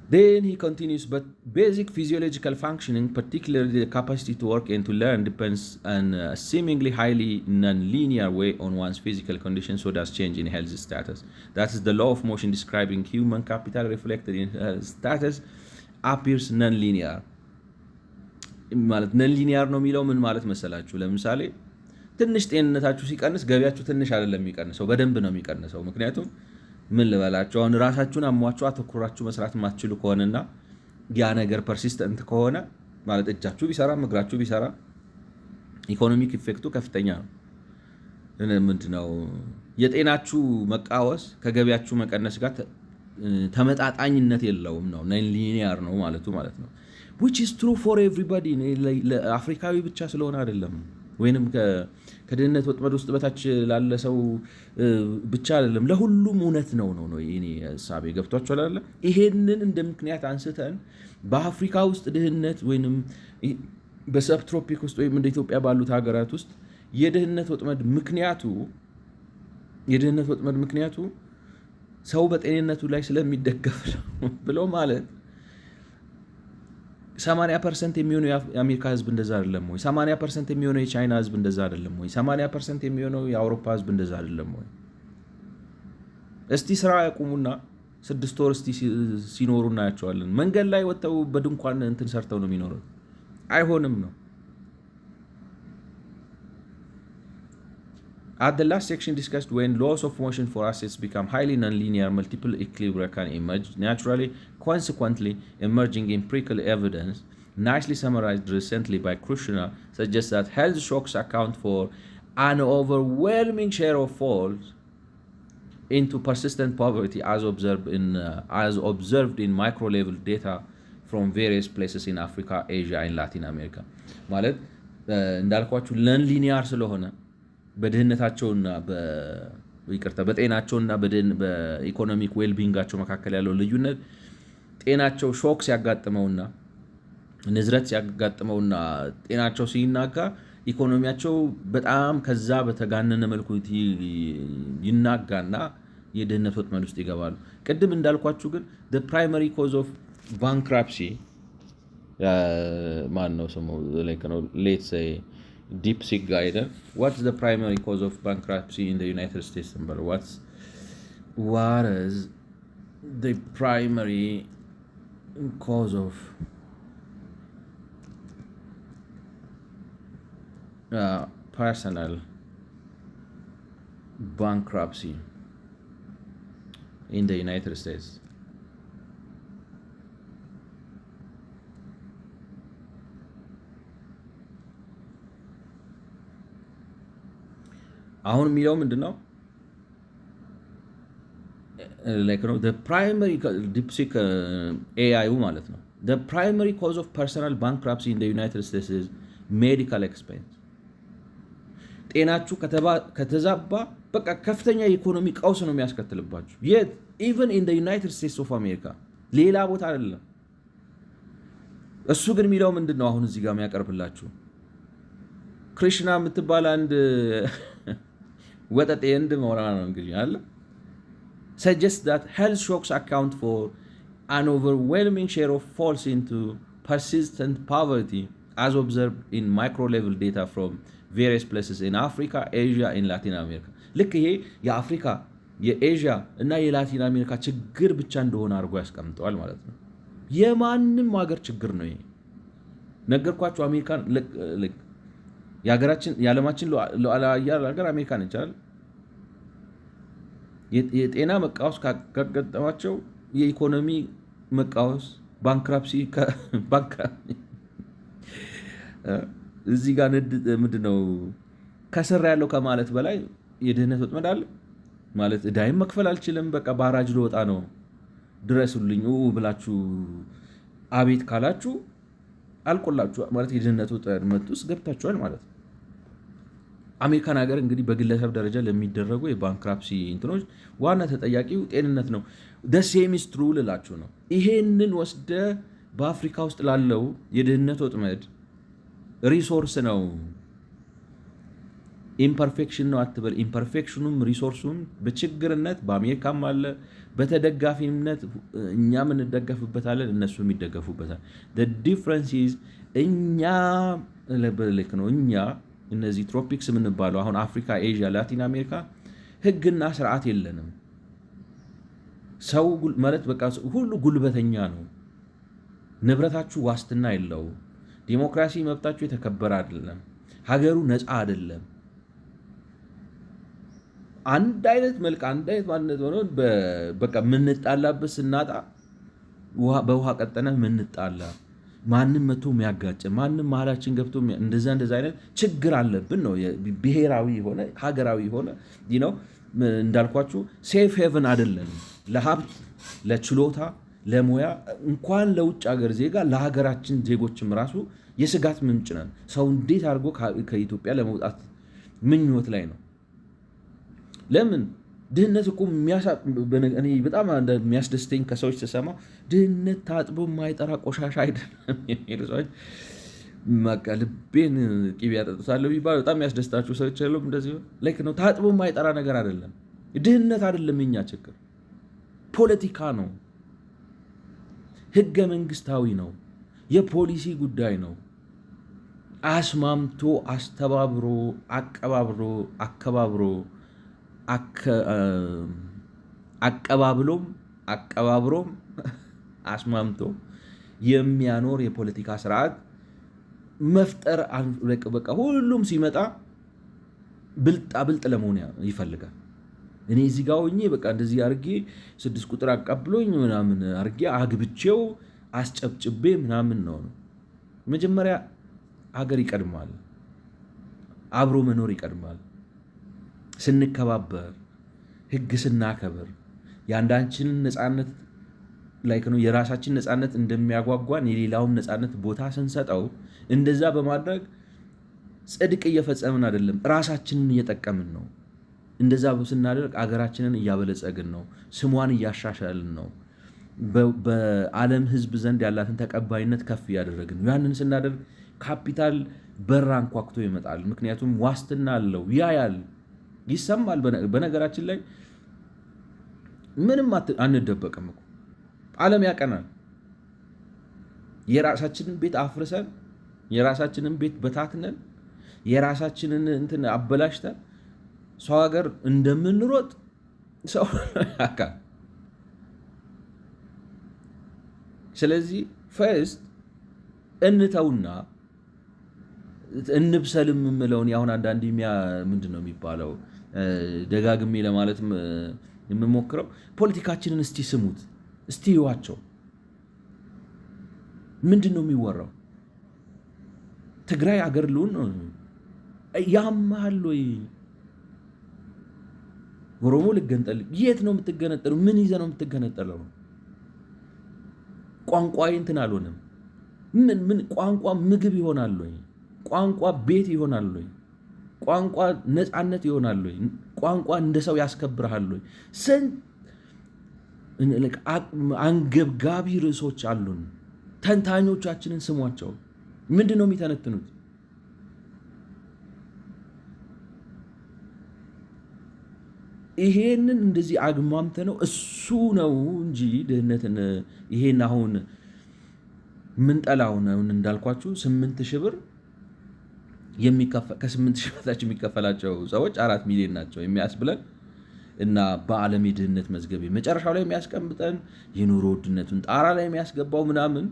Then he continues, but basic physiological functioning, particularly the capacity to work and to learn, depends on a seemingly highly non-linear way on one's physical condition, so does change in health status. That is the law of motion describing human capital reflected in health status appears non-linear. ማለት non-linear ነው የሚለው ምን ማለት መሰላችሁ? ለምሳሌ ትንሽ ጤንነታችሁ ሲቀንስ ገቢያችሁ ትንሽ አይደለም የሚቀንሰው፣ በደንብ ነው የሚቀንሰው። ምክንያቱም ምን ልበላችሁ አሁን ራሳችሁን አሟችሁ አተኩራችሁ መስራት የማትችሉ ከሆነና ያ ነገር ፐርሲስተንት ከሆነ ማለት እጃችሁ ቢሰራ እግራችሁ ቢሰራ ኢኮኖሚክ ኢፌክቱ ከፍተኛ ነው። ምንድነው የጤናችሁ መቃወስ ከገቢያችሁ መቀነስ ጋር ተመጣጣኝነት የለውም ነው non-linear ነው ማለቱ ማለት ነው። which is true for everybody ለአፍሪካዊ ብቻ ስለሆነ አይደለም ወይንም ከድህነት ወጥመድ ውስጥ በታች ላለ ሰው ብቻ አይደለም፣ ለሁሉም እውነት ነው የኔ ሐሳቤ ገብቷችኋል አይደል? ይሄንን እንደ ምክንያት አንስተን በአፍሪካ ውስጥ ድህነት ወይንም በሰብትሮፒክ ውስጥ ወይም እንደ ኢትዮጵያ ባሉት ሀገራት ውስጥ የድህነት ወጥመድ ምክንያቱ ሰው በጤንነቱ ላይ ስለሚደገፍ ነው ብሎ ማለት 80% የሚሆነው የአሜሪካ ህዝብ እንደዛ አይደለም ወይ? 80% የሚሆነው የቻይና ህዝብ እንደዛ አይደለም ወይ? 80% የሚሆነው የአውሮፓ ህዝብ እንደዛ አይደለም ወይ? እስቲ ስራ ያቁሙና 6 ወር እስቲ ሲኖሩ እናያቸዋለን። መንገድ ላይ ወጥተው በድንኳን እንትን ሰርተው ነው የሚኖሩት። አይሆንም ነው። At the last section discussed when laws of motion for assets become highly non-linear, multiple equilibria can emerge naturally. Consequently, emerging empirical evidence, nicely summarized recently by Krishna, suggests that health shocks account for an overwhelming share of falls into persistent poverty as observed in micro-level data from various places in Africa, Asia, and Latin America. ማለት እንዳልኳችሁ non-linear ስለሆነ በድህነታቸውና በጤናቸውና በኢኮኖሚክ ዌልቢንጋቸው መካከል ያለው ልዩነት ጤናቸው ሾክ ሲያጋጥመውና ንዝረት ሲያጋጥመውና ጤናቸው ሲናጋ ኢኮኖሚያቸው በጣም ከዛ በተጋነነ መልኩ ይናጋና የድህነት ወጥመድ ውስጥ ይገባሉ። ቅድም እንዳልኳችሁ ግን the primary cause of bankruptcy ማን ነው ስሙ let's say DeepSeek guide what's the primary cause of bankruptcy in the United States number what is the primary cause of personal bankruptcy in the United States? አሁን የሚለው ምንድነው? the primary DeepSeek AI ማለት ነው the primary cause of personal bankruptcy in the United States is medical expense ጤናችሁ ከተዛባ በቃ ከፍተኛ የኢኮኖሚ ቀውስ ነው የሚያስከትልባችሁ። የት ኢቨን ኢን ዩናይትድ ስቴትስ ኦፍ አሜሪካ ሌላ ቦታ አይደለም። እሱ ግን የሚለው ምንድን ነው? አሁን እዚህ ጋር የሚያቀርብላችሁ ክሪሽና የምትባል አንድ ወጠጤ እንድ መሆና ነው እንግዲህ አለ suggest that health shocks account for an overwhelming share of falls into persistent poverty as observed in micro-level data from various places in Africa, Asia, and Latin America. ልክ ይሄ የአፍሪካ የኤዥያ እና የላቲን አሜሪካ ችግር ብቻ እንደሆነ አድርጎ ያስቀምጠዋል ማለት ነው። የማንም ሀገር ችግር ነው ይሄ። ነገርኳችሁ። አሜሪካን የዓለማችን ሉዓላዊ ሀገር አሜሪካ ነች አይደል? የጤና መቃወስ ካጋጠማቸው የኢኮኖሚ መቃወስ ባንክራፕሲ እዚህ ጋር ምንድን ነው ከስራ ያለው ከማለት በላይ የድህነት ወጥመድ አለ ማለት ዕዳይም መክፈል አልችልም፣ በቃ ባራጅ ልወጣ ነው ድረሱልኝ ብላችሁ አቤት ካላችሁ አልቆላችሁ ማለት የድህነት ወጥመድ ውስጥ ገብታችኋል ማለት ነው። አሜሪካን ሀገር እንግዲህ በግለሰብ ደረጃ ለሚደረጉ የባንክራፕሲ እንትኖች ዋና ተጠያቂው ጤንነት ነው። ሴም ኢዝ ትሩ ልላችሁ ነው። ይሄንን ወስደ በአፍሪካ ውስጥ ላለው የድህነት ወጥመድ ሪሶርስ ነው ኢምፐርፌክሽን ነው አትበል። ኢምፐርፌክሽኑም ሪሶርሱም በችግርነት በአሜሪካም አለ፣ በተደጋፊነት እኛም እንደገፍበታለን፣ እነሱም ይደገፉበታል። ዲፍረንስ ኢዝ እኛ ልክ ነው እኛ እነዚህ ትሮፒክስ የምንባለው አሁን አፍሪካ፣ ኤዥያ፣ ላቲን አሜሪካ ህግና ስርዓት የለንም። ሰው ማለት በቃ ሁሉ ጉልበተኛ ነው። ንብረታችሁ ዋስትና የለው። ዲሞክራሲ መብታችሁ የተከበረ አይደለም። ሀገሩ ነፃ አይደለም። አንድ አይነት መልክ አንድ አይነት ማንነት ሆኖ በቃ የምንጣላበት ስናጣ በውሃ ቀጠነ የምንጣላ ማንም መቶ የሚያጋጭ ማንም መሀላችን ገብቶ እንደዛ አይነት ችግር አለብን ነው። ብሔራዊ የሆነ ሀገራዊ የሆነ ነው እንዳልኳችሁ ሴፍ ሄቨን አይደለም። ለሀብት ለችሎታ ለሙያ እንኳን ለውጭ ሀገር ዜጋ ለሀገራችን ዜጎችም ራሱ የስጋት ምንጭ ነን። ሰው እንዴት አድርጎ ከኢትዮጵያ ለመውጣት ምኞት ላይ ነው። ለምን ድህነት እኮ እኔ በጣም የሚያስደስተኝ ከሰዎች ተሰማ ድህነት ታጥቦ የማይጠራ ቆሻሻ አይደለም የሚሉ ሰዎች በቃ ልቤን ቂቤ ያጠጡታለሁ ቢባል በጣም የሚያስደስታችሁ ሰዎች የሉም? እንደዚህ ላይክ ነው። ታጥቦ የማይጠራ ነገር አይደለም። ድህነት አይደለም የኛ ችግር፣ ፖለቲካ ነው፣ ህገ መንግስታዊ ነው፣ የፖሊሲ ጉዳይ ነው። አስማምቶ አስተባብሮ አቀባብሮ አቀባብሮም አስማምቶ የሚያኖር የፖለቲካ ስርዓት መፍጠር በቃ ሁሉም ሲመጣ ብልጥ ለመሆን ይፈልጋል። እኔ እዚህ ጋር ሆኜ በቃ እንደዚህ አርጌ 6 ቁጥር አቀብሎኝ ምናምን አርጌ አግብቼው አስጨብጭቤ ምናምን ነው። መጀመሪያ ሀገር ይቀድማል፣ አብሮ መኖር ይቀድማል። ስንከባበር፣ ህግ ስናከብር፣ የአንዳችንን ነፃነት ላይ ነው የራሳችን ነፃነት እንደሚያጓጓን የሌላውን ነፃነት ቦታ ስንሰጠው፣ እንደዛ በማድረግ ጽድቅ እየፈጸምን አይደለም፣ ራሳችንን እየጠቀምን ነው። እንደዛ ስናደርግ አገራችንን እያበለጸግን ነው፣ ስሟን እያሻሻልን ነው፣ በዓለም ሕዝብ ዘንድ ያላትን ተቀባይነት ከፍ እያደረግን ነው። ያንን ስናደርግ ካፒታል በር አንኳኩቶ ይመጣል። ምክንያቱም ዋስትና አለው፣ ያያል፣ ይሰማል። በነገራችን ላይ ምንም አንደበቅም እኮ ዓለም ያቀናል። የራሳችንን ቤት አፍርሰን የራሳችንን ቤት በታትነን የራሳችንን እንትን አበላሽተን ሰው ሀገር እንደምንሮጥ ሰው ያውቃል። ስለዚህ ፈርስት እንተውና እንብሰልም የምለውን ያሁን አንዳንድ ምንድን ነው የሚባለው ደጋግሜ ለማለት የምሞክረው ፖለቲካችንን እስቲ ስሙት፣ እስቲ ይዋቸው። ምንድን ነው የሚወራው? ትግራይ አገር ልሁን ነው ያማል ወይ? ኦሮሞ ልገንጠል? የት ነው የምትገነጠለው? ምን ይዘህ ነው የምትገነጠለው? ቋንቋ እንትን አልሆነም። ምን ቋንቋ ምግብ ይሆናል ወይ? ቋንቋ ቤት ይሆናል ወይ? ቋንቋ ነፃነት ይሆናል ወይ? ቋንቋ እንደ ሰው ያስከብርሃል ወይ? ስንት አንገብጋቢ ርዕሶች አሉን። ተንታኞቻችንን ስሟቸው። ምንድን ነው የሚተነትኑት? ይሄንን እንደዚህ አግማምተ ነው እሱ ነው እንጂ ድህነትን ይሄን አሁን ምንጠላውን እንዳልኳችሁ 8,000 ብር ከ8,000 በታች የሚከፈላቸው ሰዎች 4 ሚሊዮን ናቸው የሚያስብለን እና በዓለም የድህነት መዝገብ መጨረሻው ላይ የሚያስቀምጠን የኑሮ ውድነቱን ጣራ ላይ የሚያስገባው ምናምን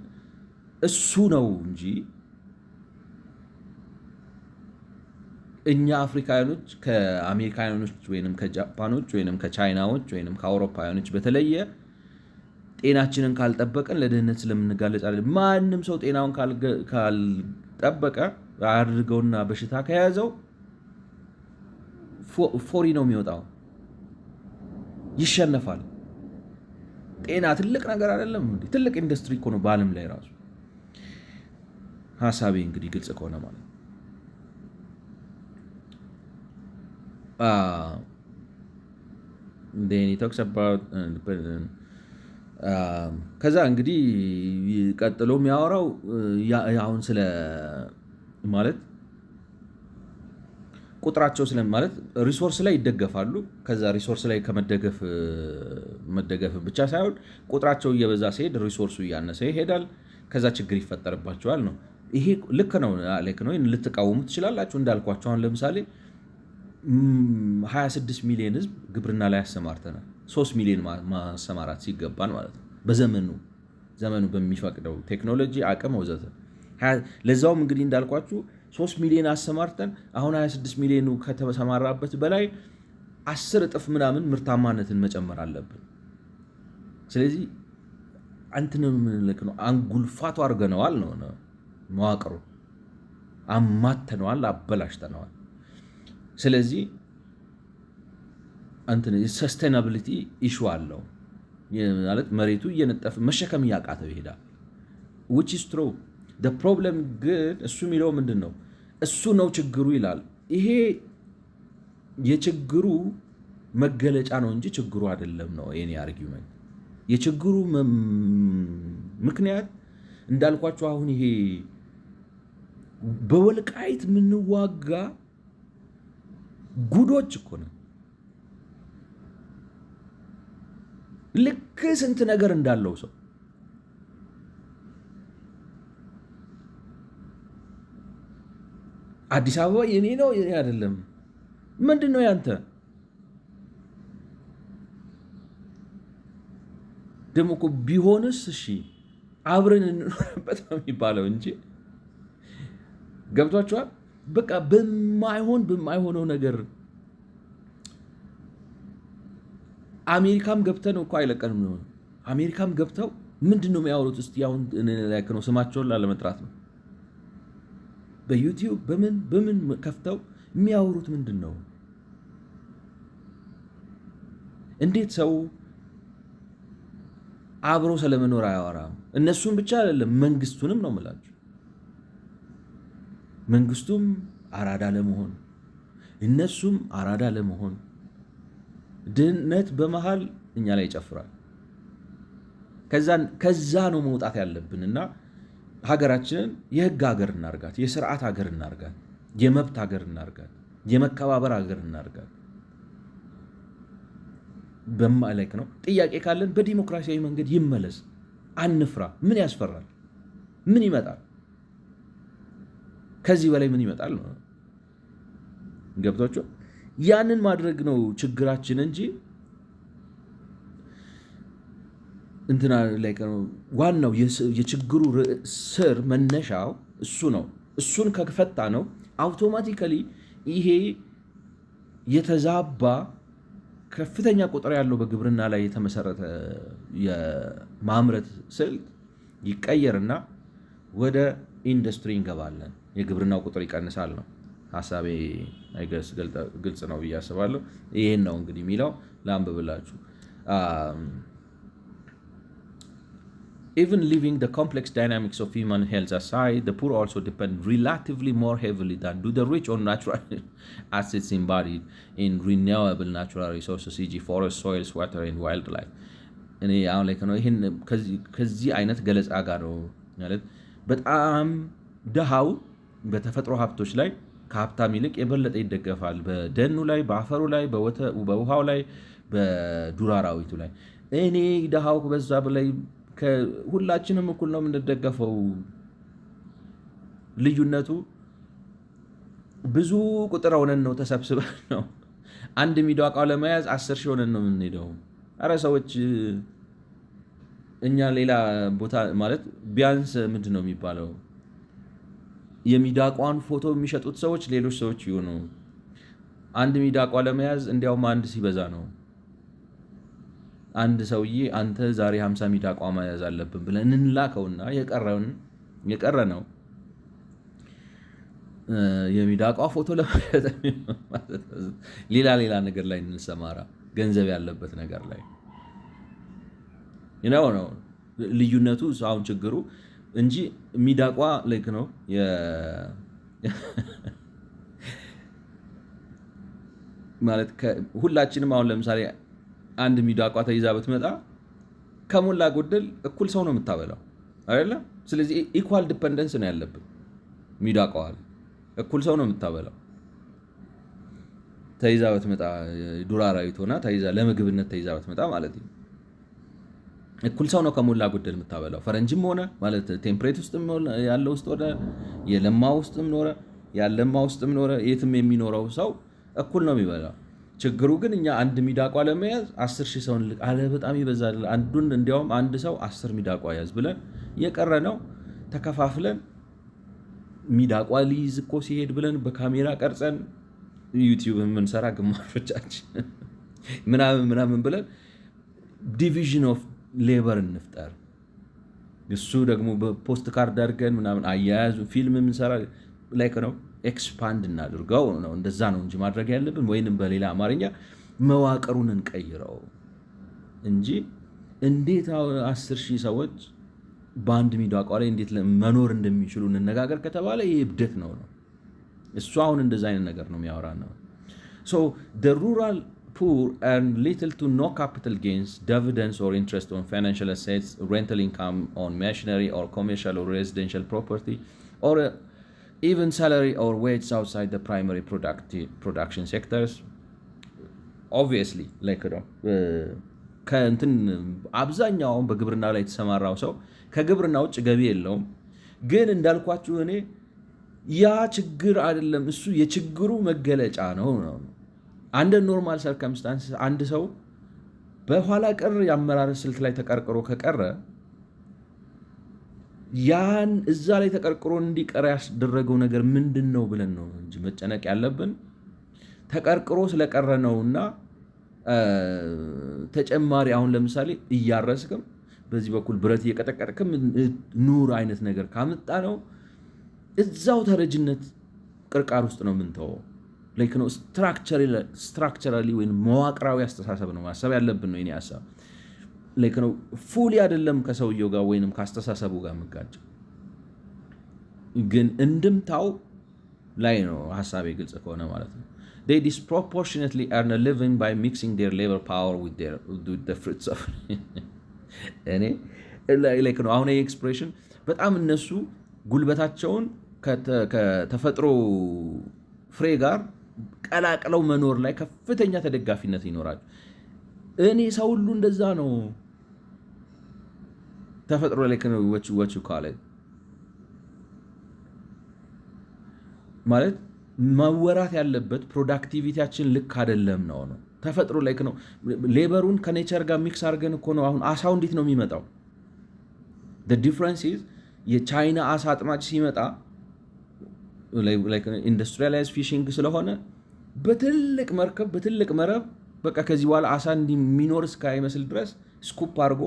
እሱ ነው እንጂ እኛ አፍሪካውያኖች ከአሜሪካውያኖች ወይንም ከጃፓኖች ወይንም ከቻይናዎች ወይንም ከአውሮፓውያኖች በተለየ ጤናችንን ካልጠበቀን ለድህነት ስለምንጋለጥ አይደለም። ማንም ሰው ጤናውን ካልጠበቀ አድርገውና በሽታ ከያዘው ፎሪ ነው የሚወጣው፣ ይሸነፋል። ጤና ትልቅ ነገር አይደለም እንዴ? ትልቅ ኢንዱስትሪ እኮ ነው በዓለም ላይ ራሱ። ሀሳቤ እንግዲህ ግልጽ ከሆነ ማለት ነው። then he talks about ከዛ እንግዲህ ቀጥሎ የሚያወራው አሁን ስለ ማለት ቁጥራቸው ስለ ማለት ሪሶርስ ላይ ይደገፋሉ። ከዛ ሪሶርስ ላይ መደገፍ ብቻ ሳይሆን ቁጥራቸው እየበዛ ሲሄድ ሪሶርሱ እያነሰ ይሄዳል። ከዛ ችግር ይፈጠርባቸዋል ነው። ይሄ ልክ ነው ነው ልትቃወሙ ትችላላችሁ። እንዳልኳቸው አሁን ለምሳሌ 26 ሚሊዮን ህዝብ ግብርና ላይ አሰማርተናል። 3 ሚሊዮን ማሰማራት ሲገባን ማለት ነው። ዘመኑ በሚፈቅደው ቴክኖሎጂ አቅም ወዘተ። ለዛውም እንግዲህ እንዳልኳችሁ 3 ሚሊዮን አሰማርተን አሁን 26 ሚሊዮኑ ከተሰማራበት በላይ 10 እጥፍ ምናምን ምርታማነትን መጨመር አለብን። ስለዚህ አንተንም ልክ ነው አንጉልፋቱ አድርገነዋል ነው መዋቅሩ አማተነዋል፣ አበላሽተነዋል። ስለዚህ ሰስቴናቢሊቲ ኢሹ አለው ማለት መሬቱ እየነጠፈ መሸከም እያቃተው ይሄዳል። which is true the problem ግን እሱ የሚለው ምንድን ነው? እሱ ነው ችግሩ ይላል። ይሄ የችግሩ መገለጫ ነው እንጂ ችግሩ አይደለም ነው የኔ አርጊውመንት። የችግሩ ምክንያት እንዳልኳችሁ አሁን ይሄ በወልቃይት ምንዋጋ ጉዶች እኮ ነው። ልክ ስንት ነገር እንዳለው ሰው አዲስ አበባ የኔ ነው የኔ አይደለም። ምንድን ነው ያንተ? ደግሞ እኮ ቢሆንስ እሺ አብረን እንኖርበት ነው የሚባለው እንጂ ገብቷችኋል? በቃ በማይሆነው ነገር አሜሪካም ገብተን እኮ አይለቀንም ነው። አሜሪካም ገብተው ምንድን ነው የሚያወሩት? እስቲ አሁን ላይክ ነው ስማቸውን ላለመጥራት ነው። በዩቲዩብ በምን ከፍተው የሚያወሩት ምንድን ነው? እንዴት ሰው አብሮ ስለመኖር አያወራም? እነሱን ብቻ አይደለም መንግስቱንም ነው የምላችሁ። መንግስቱም አራዳ ለመሆን እነሱም አራዳ ለመሆን ድህነት በመሃል እኛ ላይ ይጨፍራል። ከዛ ነው መውጣት ያለብንና ሀገራችንን የህግ ሀገር እናርጋት፣ የስርዓት ሀገር እናርጋት፣ የመብት ሀገር እናርጋት፣ የመከባበር ሀገር እናርጋት። በማለክ ነው ጥያቄ ካለን በዲሞክራሲያዊ መንገድ ይመለስ። አንፍራ። ምን ያስፈራል? ምን ይመጣል? ከዚህ በላይ ምን ይመጣል ነው ገብቷችሁ? ያንን ማድረግ ነው ችግራችን እንጂ እንትና ላይ ዋናው የችግሩ ስር መነሻው እሱ ነው። እሱን ከፈታ ነው አውቶማቲካሊ ይሄ የተዛባ ከፍተኛ ቁጥር ያለው በግብርና ላይ የተመሰረተ የማምረት ስልት ይቀየርና ወደ ኢንዱስትሪ እንገባለን። የግብርናው ቁጥር ይቀንሳል ነው ሐሳቤ። አይገስ ግልጽ ነው ብዬ አስባለሁ። ይሄን ነው እንግዲህ የሚለው ላንብብላችሁ። Even leaving the complex dynamics of human health aside, the poor also depend relatively more heavily than do the rich on natural assets embodied in renewable natural resources, e.g. forest, soils, water, and wildlife. እኔ አሁን ላይ ነው ይሄን ከዚህ አይነት ገለጻ ጋር ነው ማለት በጣም ድሃው በተፈጥሮ ሀብቶች ላይ ከሀብታም ይልቅ የበለጠ ይደገፋል። በደኑ ላይ፣ በአፈሩ ላይ፣ በውሃው ላይ፣ በዱር አራዊቱ ላይ። እኔ ድሃው በዛ በላይ ሁላችንም እኩል ነው የምንደገፈው። ልዩነቱ ብዙ ቁጥር ሆነን ነው ተሰብስበን ነው አንድ ሚዳቋ ለመያዝ 10 ሺህ ሆነን ነው የምንሄደው። አረ ሰዎች እኛ ሌላ ቦታ ማለት ቢያንስ ምንድን ነው የሚባለው የሚዳቋን ፎቶ የሚሸጡት ሰዎች ሌሎች ሰዎች ይሆኑ። አንድ ሚዳቋ ለመያዝ እንዲያውም አንድ ሲበዛ ነው። አንድ ሰውዬ አንተ ዛሬ 50 ሚዳቋ መያዝ አለብን ብለን እንላከውና የቀረ ነው የሚዳቋ ፎቶ ለማየት ሌላ ነገር ላይ እንሰማራ፣ ገንዘብ ያለበት ነገር ላይ ነው ልዩነቱ። አሁን ችግሩ እንጂ ሚዳቋ ልክ ነው ማለት ሁላችንም አሁን ለምሳሌ አንድ ሚዳቋ ተይዛ ብትመጣ ከሞላ ጎደል እኩል ሰው ነው የምታበላው አይደለ? ስለዚህ ኢኳል ዲፔንደንስ ነው ያለብን። ሚዳቋዋ እኩል ሰው ነው የምታበላው። ተይዛ ብትመጣ ዱር አራዊት ሆና ተይዛ ለምግብነት ተይዛ ብትመጣ ማለት ነው እኩል ሰው ነው ከሞላ ጎደል የምታበላው። ፈረንጅም ሆነ ማለት ቴምፕሬት ውስጥም ያለው ውስጥ ወደ የለማ ውስጥም ኖረ ያለማ ውስጥም ኖረ የትም የሚኖረው ሰው እኩል ነው የሚበላው። ችግሩ ግን እኛ አንድ ሚዳቋ ለመያዝ 10 ሺህ ሰውን አለ በጣም ይበዛል። አንዱን እንዲያውም አንድ ሰው 10 ሚዳቋ ያዝ ብለን የቀረ ነው ተከፋፍለን ሚዳቋ ሊይዝ እኮ ሲሄድ ብለን በካሜራ ቀርጸን ዩቲዩብ የምንሰራ ግማሾቻችን ምናምን ብለን ዲቪዥን ኦፍ ሌበር እንፍጠር። እሱ ደግሞ በፖስት ካርድ አድርገን ምናምን አያያዙ ፊልም የምንሰራ ላይክ ነው ኤክስፓንድ እናድርገው ነው። እንደዛ ነው እንጂ ማድረግ ያለብን ወይንም በሌላ አማርኛ መዋቅሩን እንቀይረው እንጂ እንዴት 10 ሺህ ሰዎች በአንድ ሚዳቋ ላይ እንዴት መኖር እንደሚችሉ እንነጋገር ከተባለ ይሄ እብደት ነው። እሱ አሁን እንደዛ አይነት ነገር ነው የሚያወራ ነው። So the rural poor earn little to no capital gains, dividends or interest on financial assets, rental income on machinery or commercial or residential property, or even salary or wage outside the primary production sectors. Obviously like ከእንትን አብዛኛው በግብርና ላይ የተሰማራው ሰው ከግብርና ውጭ ገቢ የለውም። ግን እንዳልኳችሁ እኔ ያ ችግር አይደለም፣ እሱ የችግሩ መገለጫ ነው። አንድ ኖርማል ሰርከምስታንስ አንድ ሰው በኋላ ቀር የአመራር ስልት ላይ ተቀርቅሮ ከቀረ ያን እዛ ላይ ተቀርቅሮ እንዲቀር ያስደረገው ነገር ምንድን ነው ብለን ነው እንጂ መጨነቅ ያለብን ተቀርቅሮ ስለቀረ ነውና ተጨማሪ አሁን ለምሳሌ እያረስክም በዚህ በኩል ብረት እየቀጠቀጥክም ኑር አይነት ነገር ካመጣ ነው እዛው ተረጅነት ቅርቃር ውስጥ ነው ምንተው። ላይክ ነው ስትራክቸራሊ ወይ መዋቅራዊ አስተሳሰብ ነው ማሰብ ያለብን ነው። የኔ ሐሳብ ላይክ ነው ፉሊ አይደለም ከሰውየው ጋር ወይንም ካስተሳሰቡ ጋር መጋጭ ግን እንድምታው ላይ ነው ሀሳቤ ግልጽ ከሆነ ማለት ነው። they disproportionately earn a living by mixing their labor power with the fruits of እኔ ላይክ ነው አሁን ኤክስፕሬሽን በጣም እነሱ ጉልበታቸውን ከተፈጥሮ ፍሬ ጋር ቀላቅለው መኖር ላይ ከፍተኛ ተደጋፊነት ይኖራል። እኔ ሰው ሁሉ እንደዛ ነው ተፈጥሮ ላይ ወቹ ካለ ማለት መወራት ያለበት ፕሮዳክቲቪቲያችን ልክ አይደለም ነው ተፈጥሮ ላይ ነው። ሌበሩን ከኔቸር ጋር ሚክስ አድርገን እኮ ነው። አሁን አሳው እንዴት ነው የሚመጣው? the difference is የቻይና አሳ አጥማጭ ሲመጣ ኢንዱስትሪያላይዝ ፊሽንግ ስለሆነ በትልቅ መርከብ በትልቅ መረብ በቃ ከዚህ በኋላ አሳ እንደሚኖር እስካይመስል ድረስ ስኩፕ አድርጎ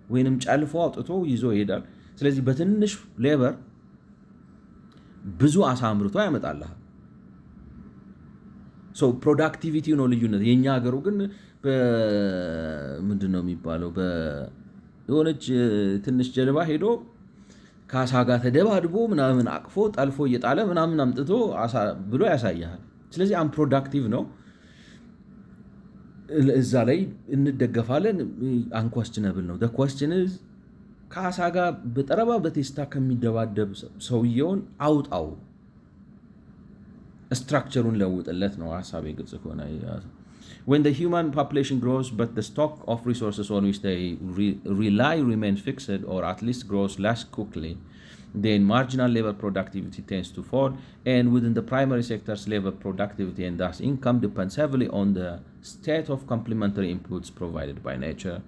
ወይንም ጨልፎ አውጥቶ ይዞ ይሄዳል። ስለዚህ በትንሽ ሌበር ብዙ አሳ አምርቶ ያመጣልሃል። ሶ ፕሮዳክቲቪቲ ነው ልዩነት። የኛ ሀገሩ ግን ምንድን ነው የሚባለው የሆነች ትንሽ ጀልባ ሄዶ ከአሳ ጋር ተደባድቦ ምናምን አቅፎ ጠልፎ እየጣለ ምናምን አምጥቶ አሳ ብሎ ያሳያል። ስለዚህ አንፕሮዳክቲቭ ነው። እዛ ላይ እንደገፋለን። አንኳስችነብል ነው። ኳስችን ከአሳ ጋር በጠረባ በቴስታ ከሚደባደብ ሰውየውን አውጣው፣ ስትራክቸሩን ለውጥለት ነው ሀሳቤ ግልጽ ከሆነ። when the human population grows but the stock of resources on which they rely remains fixed or at least grows less quickly, then marginal labor productivity tends to fall, and within the primary sectors labor productivity and thus income depends heavily on the state of complementary inputs provided by nature.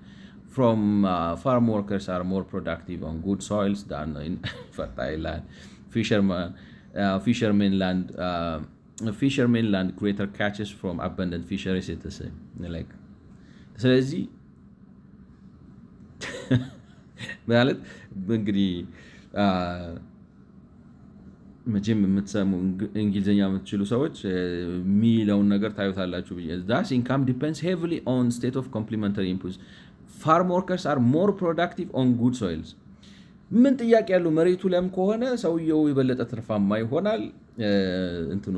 From farm workers are more productive on good soils than in fertile land. Fishermen land greater catches from abundant fisheries etc. like ስለዚህ ማለት እንግዲህ መቼም የምትሰሙ እንግሊዝኛ የምትችሉ ሰዎች የሚለውን ነገር ታዩታላችሁ። thus income depends heavily on state of complementary inputs. farm workers are more productive on good soils. ምን ጥያቄ ያለው? መሬቱ ለም ከሆነ ሰውየው የበለጠ ትርፋማ ይሆናል። እንትኑ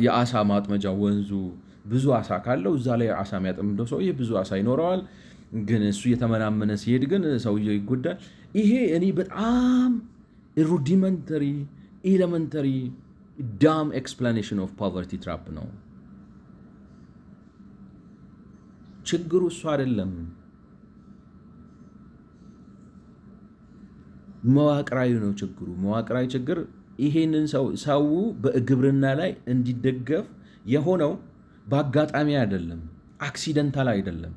የአሳ ማጥመጃ ወንዙ ብዙ አሳ ካለው እዛ ላይ አሳ የሚያጠምደው ሰውዬ ብዙ አሳ ይኖረዋል። ግን እሱ የተመናመነ ሲሄድ ግን ሰውየው ይጎዳል። ይሄ እኔ በጣም ሩዲመንተሪ ኤሌመንተሪ ዳም ኤክስፕላኔሽን ኦፍ ፖቨርቲ ትራፕ ነው። ችግሩ እሱ አይደለም፣ መዋቅራዊ ነው ችግሩ። መዋቅራዊ ችግር ይሄንን ሰው በግብርና ላይ እንዲደገፍ የሆነው በአጋጣሚ አይደለም፣ አክሲደንታል አይደለም።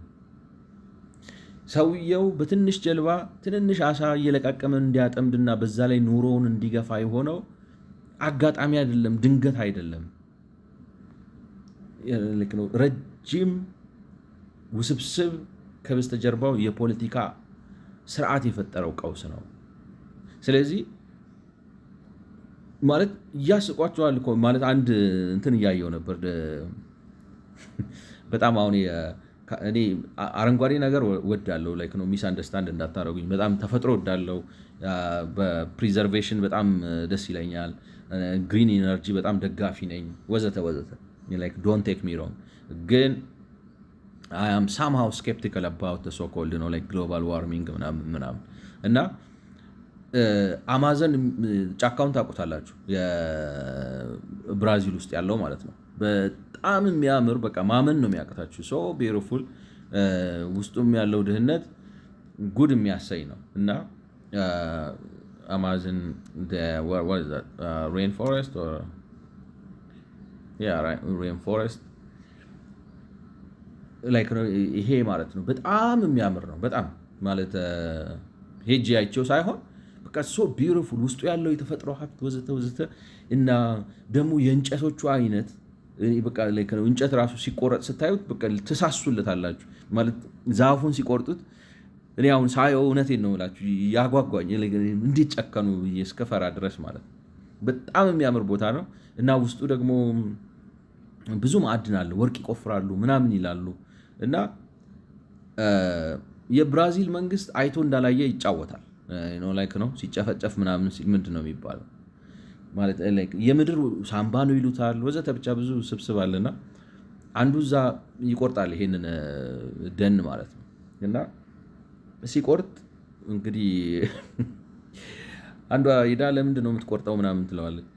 ሰውየው በትንሽ ጀልባ ትንንሽ አሳ እየለቃቀመ እንዲያጠምድና በዛ ላይ ኑሮውን እንዲገፋ የሆነው አጋጣሚ አይደለም፣ ድንገት አይደለም። ረጅም ውስብስብ ከበስተጀርባው የፖለቲካ ስርዓት የፈጠረው ቀውስ ነው። ስለዚህ ማለት እያስቋቸዋል እኮ ማለት አንድ እንትን እያየው ነበር በጣም አሁን እኔ አረንጓዴ ነገር ወዳለው ላይክ ነው ሚስ አንደርስታንድ እንዳታረጉኝ። በጣም ተፈጥሮ ወዳለው በፕሪዘርቬሽን በጣም ደስ ይለኛል። ግሪን ኢነርጂ በጣም ደጋፊ ነኝ ወዘተ ወዘተ። ላይክ ዶንት ቴክ ሚ ሮንግ፣ ግን I am somehow skeptical about the so called like global warming ምናምን እና አማዞን ጫካውን ታውቁታላችሁ፣ የብራዚል ውስጥ ያለው ማለት ነው። በጣም የሚያምር በቃ ማመን ነው የሚያቅታችሁ። ሶ ቢዩቲፉል ውስጡም ያለው ድህነት ጉድ የሚያሰኝ ነው። እና አማዞን ሬን ፎረስት ሬን ፎረስት ላይክ ነው ይሄ ማለት ነው። በጣም የሚያምር ነው። በጣም ማለት ሄጄ አይቼው ሳይሆን በቃ ሶ ቢዩቲፉል ውስጡ ያለው የተፈጥሮ ሀብት ወዘተ ወዘተ። እና ደግሞ የእንጨቶቹ አይነት በቃ ላይክ ነው እንጨት ራሱ ሲቆረጥ ስታዩት በቃ ትሳሱለታላችሁ ማለት ዛፉን ሲቆርጡት እኔ አሁን ሳየው እውነቴን ነው እላችሁ ያጓጓኝ። እንዴት ጨከኑ እስከፈራ ድረስ ማለት በጣም የሚያምር ቦታ ነው። እና ውስጡ ደግሞ ብዙ ማዕድን አለ፣ ወርቅ ይቆፍራሉ ምናምን ይላሉ። እና የብራዚል መንግስት አይቶ እንዳላየ ይጫወታል። ላይክ ነው ሲጨፈጨፍ ምናምን ምንድን ነው የሚባለው ማለት የምድር ሳምባ ነው ይሉታል ወዘተ ብቻ ብዙ ስብስብ አለና አንዱ እዛ ይቆርጣል ይሄንን ደን ማለት ነው። እና ሲቆርጥ እንግዲህ አንዷ ሄዳ ለምንድን ነው የምትቆርጠው ምናምን ትለዋለች።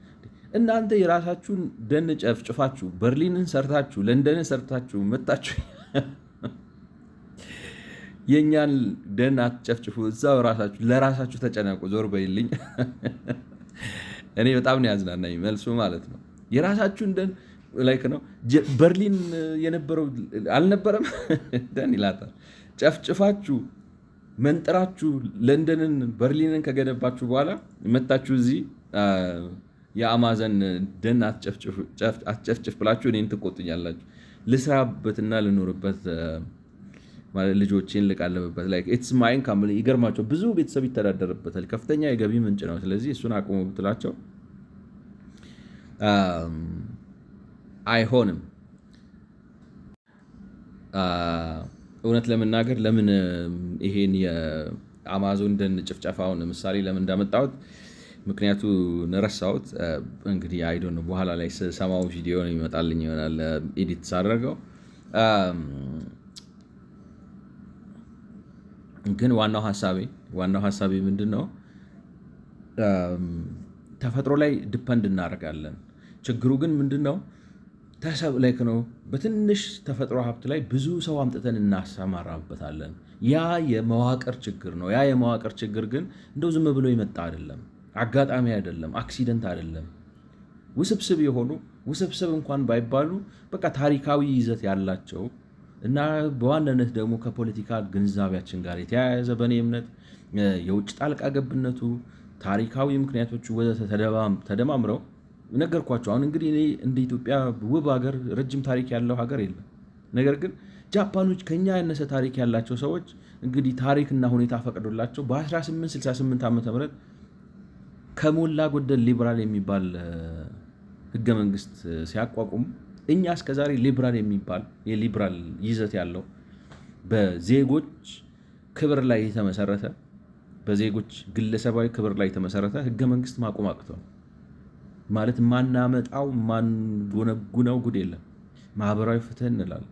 እናንተ የራሳችሁን ደን ጨፍጭፋችሁ በርሊንን ሰርታችሁ ለንደንን ሰርታችሁ መጣችሁ የእኛን ደን አትጨፍጭፉ፣ እዛው ለራሳችሁ ተጨነቁ፣ ዞር በይልኝ። እኔ በጣም ነው ያዝናናኝ መልሱ ማለት ነው። የራሳችሁን ደን ላይክ ነው በርሊን የነበረው አልነበረም ደን ይላታል። ጨፍጭፋችሁ መንጥራችሁ ለንደንን በርሊንን ከገነባችሁ በኋላ መታችሁ እዚህ የአማዘን ደን አትጨፍጭፍ ብላችሁ እኔን ትቆጡኛላችሁ። ልስራበትና ልኖርበት ልጆችን ልቃለብበት ኢትስ ማይ ኢንካም። ይገርማቸው ብዙ ቤተሰብ ይተዳደርበታል፣ ከፍተኛ የገቢ ምንጭ ነው። ስለዚህ እሱን አቁሙ ብትላቸው አይሆንም። እውነት ለመናገር ለምን ይሄን የአማዞን ደን ጭፍጨፋውን ምሳሌ ለምን እንዳመጣሁት ምክንያቱ ረሳሁት። እንግዲህ አይዶ ነው በኋላ ላይ ሰማው ቪዲዮ ይመጣልኝ ይሆናል ኤዲት ሳደርገው። ግን ዋናው ሀሳቤ ምንድን ነው? ተፈጥሮ ላይ ዲፐንድ እናደርጋለን። ችግሩ ግን ምንድን ነው? ተሰብለክ ነው በትንሽ ተፈጥሮ ሀብት ላይ ብዙ ሰው አምጥተን እናሰማራበታለን። ያ የመዋቅር ችግር ነው። ያ የመዋቅር ችግር ግን እንደው ዝም ብሎ የመጣ አይደለም፣ አጋጣሚ አይደለም፣ አክሲደንት አይደለም። ውስብስብ የሆኑ ውስብስብ እንኳን ባይባሉ በቃ ታሪካዊ ይዘት ያላቸው እና በዋናነት ደግሞ ከፖለቲካ ግንዛቤያችን ጋር የተያያዘ በእኔ እምነት የውጭ ጣልቃ ገብነቱ፣ ታሪካዊ ምክንያቶቹ ወዘተ ተደማምረው ነገርኳቸው። አሁን እንግዲህ እኔ እንደ ኢትዮጵያ ውብ ሀገር ረጅም ታሪክ ያለው ሀገር የለም። ነገር ግን ጃፓኖች ከኛ ያነሰ ታሪክ ያላቸው ሰዎች እንግዲህ ታሪክና ሁኔታ ፈቅዶላቸው በ1868 ዓ.ም ከሞላ ጎደል ሊበራል የሚባል ህገ መንግስት ሲያቋቁሙ እኛ እስከዛሬ ሊበራል የሚባል የሊበራል ይዘት ያለው በዜጎች ክብር ላይ የተመሰረተ በዜጎች ግለሰባዊ ክብር ላይ የተመሰረተ ህገ መንግስት ማቆም አቅቷል። ማለት ማናመጣው ማንጎነጉነው ጉድ የለም። ማህበራዊ ፍትህ እንላለን፣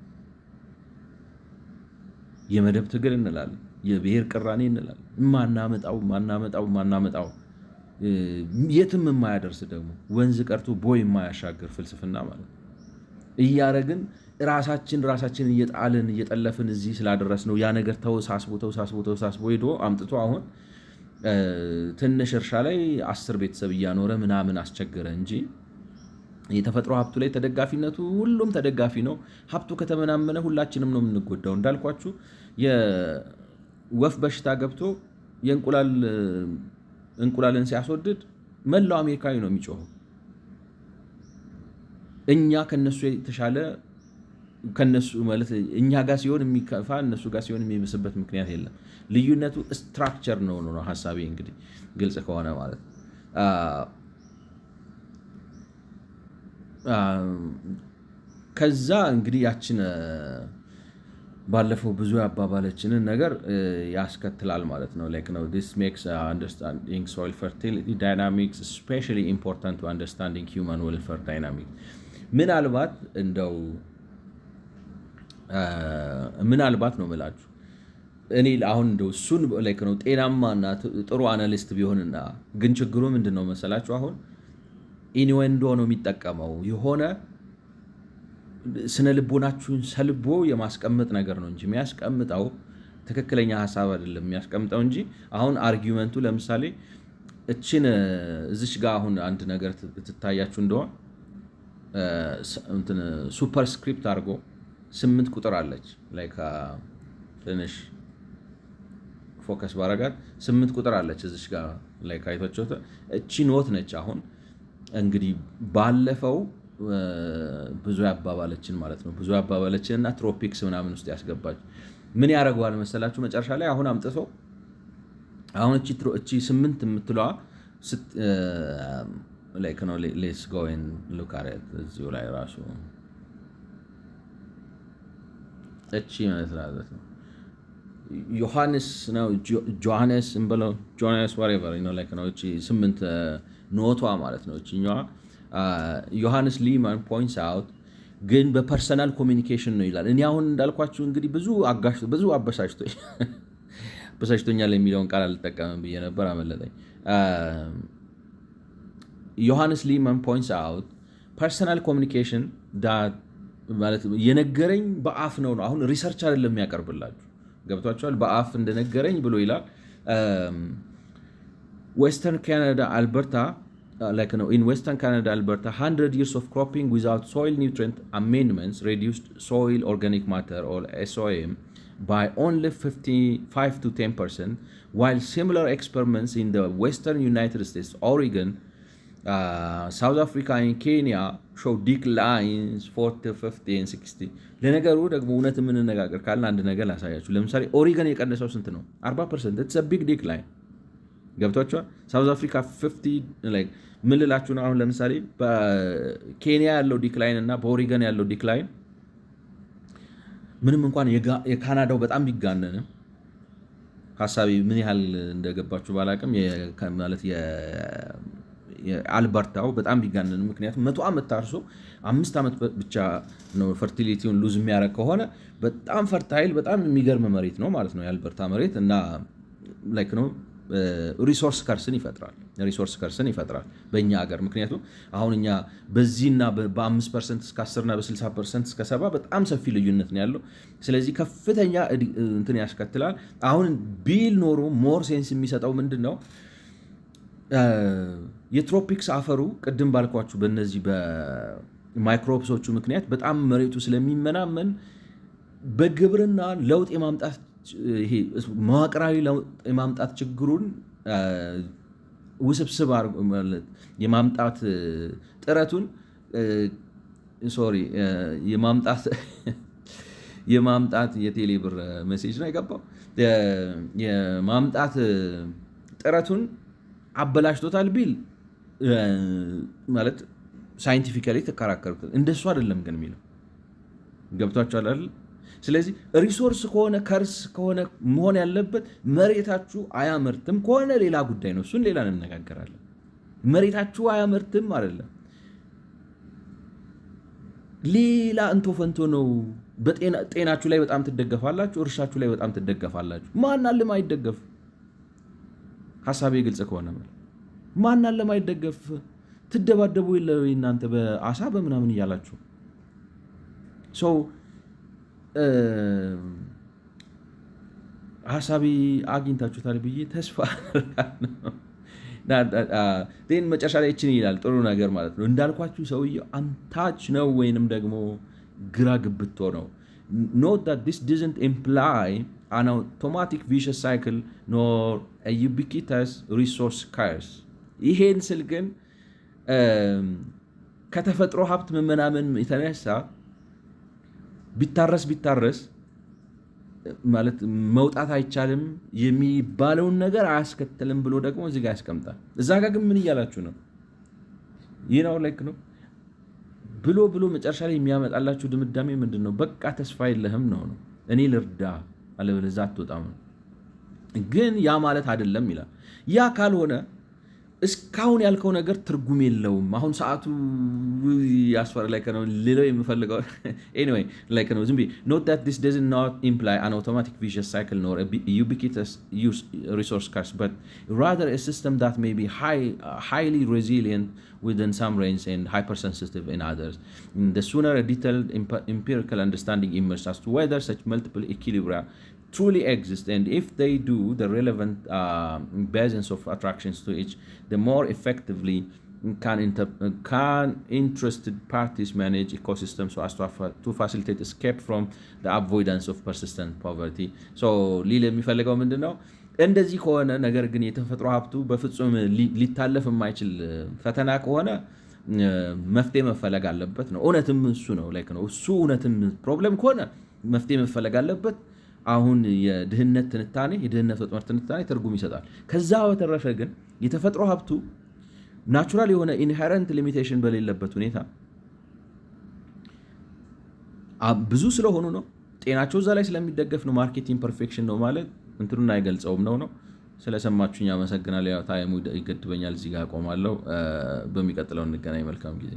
የመደብ ትግል እንላለን፣ የብሔር ቅራኔ እንላለን። ማናመጣው የትም የማያደርስ ደግሞ ወንዝ ቀርቶ ቦይ የማያሻግር ፍልስፍና ማለት እያረግን ራሳችን እየጣልን እየጠለፍን እዚህ ስላደረስ ነው። ያ ነገር ተወሳስቦ ሄዶ አምጥቶ አሁን ትንሽ እርሻ ላይ 10 ቤተሰብ እያኖረ ምናምን አስቸገረ እንጂ የተፈጥሮ ሀብቱ ላይ ተደጋፊነቱ ሁሉም ተደጋፊ ነው። ሀብቱ ከተመናመነ ሁላችንም ነው የምንጎዳው። እንዳልኳችሁ የወፍ በሽታ ገብቶ እንቁላልን ሲያስወድድ መላው አሜሪካዊ ነው የሚጮኸው። እኛ ከነሱ የተሻለ ከነሱ ማለት እኛ ጋር ሲሆን የሚከፋ እነሱ ጋር ሲሆን የሚብስበት ምክንያት የለም። ልዩነቱ ስትራክቸር ነው ሀሳቤ እንግዲህ ግልጽ ከሆነ ማለት ከዛ እንግዲህ ያችን ባለፈው ብዙ ያባባለችንን ነገር ያስከትላል ማለት ነው። like no this makes understanding soil fertility dynamics especially important to understanding human welfare dynamics ምናልባት ነው የምላችሁ እኔ አሁን እንደው እሱን like ነው ጤናማና ጥሩ አናሊስት ቢሆንና ግን ችግሩ ምንድነው መሰላችሁ? አሁን ኢንዌንዶ ነው የሚጠቀመው የሆነ ስነ ልቦናችሁን ሰልቦ የማስቀመጥ ነገር ነው እንጂ የሚያስቀምጠው ትክክለኛ ሐሳብ አይደለም የሚያስቀምጠው እንጂ አሁን አርጊውመንቱ ለምሳሌ እቺን እዚሽ ጋር አሁን አንድ ነገር ትታያችሁ እንደሆነ እንትን ሱፐርስክሪፕት አድርጎ 8 ቁጥር አለች ላይክ ትንሽ ፎከስ ባረጋት 8 ቁጥር አለች እዚሽ ጋር ላይክ አይታችሁት እቺ ኖት ነች። አሁን እንግዲህ ባለፈው ብዙ ያባባለችን ማለት ነው ብዙ ያባባለችን እና ትሮፒክስ ምናምን ውስጥ ያስገባች ምን ያደርገዋል መሰላችሁ? መጨረሻ ላይ አሁን አምጥቶ አሁን እቺ 8 የምትለዋ ላይክ ነው ሌትስ ጎ ኤንድ ሉክ አት ኢት እዚሁ ላይ ራሱ እቺ ማለት ነው ዮሐንስ ነው ጆሐንስ እንበለው ጆሐንስ whatever you know like ነው እቺ 8 ኖቷ ማለት ነው እችኛዋ። ዮሐንስ ሊማን ፖይንትስ አውት ግን በፐርሰናል ኮሚኒኬሽን ነው ይላል። እኔ አሁን እንዳልኳችሁ እንግዲህ ብዙ አበሳጭቶኛል የሚለውን ቃል አልጠቀምም ብዬ ነበር፣ አመለጠኝ። ዮሐንስ ሊማን ፖይንትስ አውት ፐርሰናል ኮሚኒኬሽን ማለት የነገረኝ በአፍ ነው። አሁን ሪሰርች አይደለም የሚያቀርብላችሁ፣ ገብቷችኋል? በአፍ እንደነገረኝ ብሎ ይላል። ዌስተርን ካናዳ አልበርታ in Western Canada, Alberta, 100 years of cropping without soil nutrient amendments reduced soil organic matter, or SOM, by only 55 to 10%, while similar experiments in the Western United States, Oregon, South Africa and Kenya show declines 40, 50 and 60. ለነገሩ ደግሞ እውነት የምንነጋገር ካልን አንድ ነገር ላሳያችሁ። ለምሳሌ ኦሪገን የቀነሰው ስንት ነው? 40%. it's a big decline። ገብቷቸዋል። ሳውዝ አፍሪካ 50 ምን ልላችሁ ነው? አሁን ለምሳሌ በኬንያ ያለው ዲክላይን እና በኦሪገን ያለው ዲክላይን ምንም እንኳን የካናዳው በጣም ቢጋነንም ሀሳቢ ምን ያህል እንደገባችሁ ባላቅም ማለት የአልበርታው በጣም ቢጋነንም፣ ምክንያቱም 100 ዓመት ታርሶ 5 ዓመት ብቻ ነው ፈርቲሊቲውን ሉዝ የሚያደርግ ከሆነ በጣም ፈርታይል በጣም የሚገርም መሬት ነው ማለት ነው የአልበርታ መሬት እና ነው ሪሶርስ ከርስን ይፈጥራል በእኛ ሀገር። ምክንያቱም አሁን እኛ በዚህና በ5% እስከ 10 እና በ60% እስከ 70 በጣም ሰፊ ልዩነት ነው ያለው። ስለዚህ ከፍተኛ እንትን ያስከትላል። አሁን ቢል ኖሮ ሞር ሴንስ የሚሰጠው ምንድን ነው? የትሮፒክስ አፈሩ ቅድም ባልኳችሁ በእነዚህ በማይክሮብሶቹ ምክንያት በጣም መሬቱ ስለሚመናመን በግብርና ለውጥ የማምጣት ይሄ መዋቅራዊ ለውጥ የማምጣት ችግሩን ውስብስብ የማምጣት ጥረቱን የማምጣት የቴሌብር ሜሴጅ ነው የገባው። የማምጣት ጥረቱን አበላሽቶታል ቢል ማለት ሳይንቲፊካሊ ተከራከሩት። እንደሱ አይደለም ግን የሚለው ገብቷችኋል አይደል? ስለዚህ ሪሶርስ ከሆነ ከርስ ከሆነ መሆን ያለበት መሬታችሁ አያመርትም ከሆነ ሌላ ጉዳይ ነው። እሱን ሌላ እንነጋገራለን። መሬታችሁ አያመርትም አይደለም ሌላ እንቶ ፈንቶ ነው። በጤናችሁ ላይ በጣም ትደገፋላችሁ፣ እርሻችሁ ላይ በጣም ትደገፋላችሁ። ማናለም አይደገፍ። ሐሳቤ ግልጽ ከሆነ ማናለም አይደገፍ። ትደባደቡ የለ እናንተ በአሳ በምናምን እያላችሁ ሰው ሐሳቢ አግኝታችሁታል ብዬ ተስፋ ን መጨረሻ ላይ እችን ይላል። ጥሩ ነገር ማለት ነው እንዳልኳችሁ ሰውየው አንታች ነው ወይንም ደግሞ ግራ ግብቶ ነው። note that this doesn't imply an automatic vicious cycle nor a ubiquitous resource curse. ይሄን ስል ግን ከተፈጥሮ ሀብት መመናመን የተነሳ ቢታረስ ማለት መውጣት አይቻልም የሚባለውን ነገር አያስከትልም ብሎ ደግሞ እዚህ ጋር ያስቀምጣል። እዛ ጋር ግን ምን እያላችሁ ነው? ይህ ነው ነው ብሎ መጨረሻ ላይ የሚያመጣላችሁ ድምዳሜ ምንድን ነው? በቃ ተስፋ የለህም ነው። እኔ ልርዳ አለበለዚያ አትወጣም ነው። ግን ያ ማለት አይደለም ይላል። ያ ካልሆነ እስካሁን ያልከው ነገር ትርጉም የለውም። አሁን ሰዓቱ ያስፈራ ነው ሌላው የምፈልገው anyway ነው ዝም ብዬ note that this does not imply an automatic vicious cycle nor a ubiquitous resource curse, but rather a system that may be highly resilient within some range and hypersensitive in others. The sooner a detailed empirical understanding emerges as to whether such multiple equilibria truly exist, and if they do, the relevant basins of attractions to each, the more effectively can interested parties manage ecosystems so as to facilitate escape from the avoidance of persistent poverty. So ሊል የሚፈልገው ምንድን ነው? እንደዚህ ከሆነ ነገር ግን የተፈጥሮ ሀብቱ በፍጹም ሊታለፍ የማይችል ፈተና ከሆነ መፍትሄ መፈለግ አለበት ነው። እውነትም እሱ ነው ነው እሱ እውነትም ፕሮብለም ከሆነ መፍትሄ መፈለግ አለበት። አሁን የድህነት ትንታኔ የድህነት ወጥመድ ትንታኔ ትርጉም ይሰጣል። ከዛ በተረፈ ግን የተፈጥሮ ሀብቱ ናቹራል የሆነ ኢንሄረንት ሊሚቴሽን በሌለበት ሁኔታ ብዙ ስለሆኑ ነው። ጤናቸው እዛ ላይ ስለሚደገፍ ነው። ማርኬት ኢምፐርፌክሽን ነው ማለት እንትኑን አይገልጸውም ነው። ስለሰማችሁኝ አመሰግናለሁ። ያው ታይሙ ይገድበኛል፣ እዚህ ጋር አቆማለሁ። በሚቀጥለው እንገናኝ። መልካም ጊዜ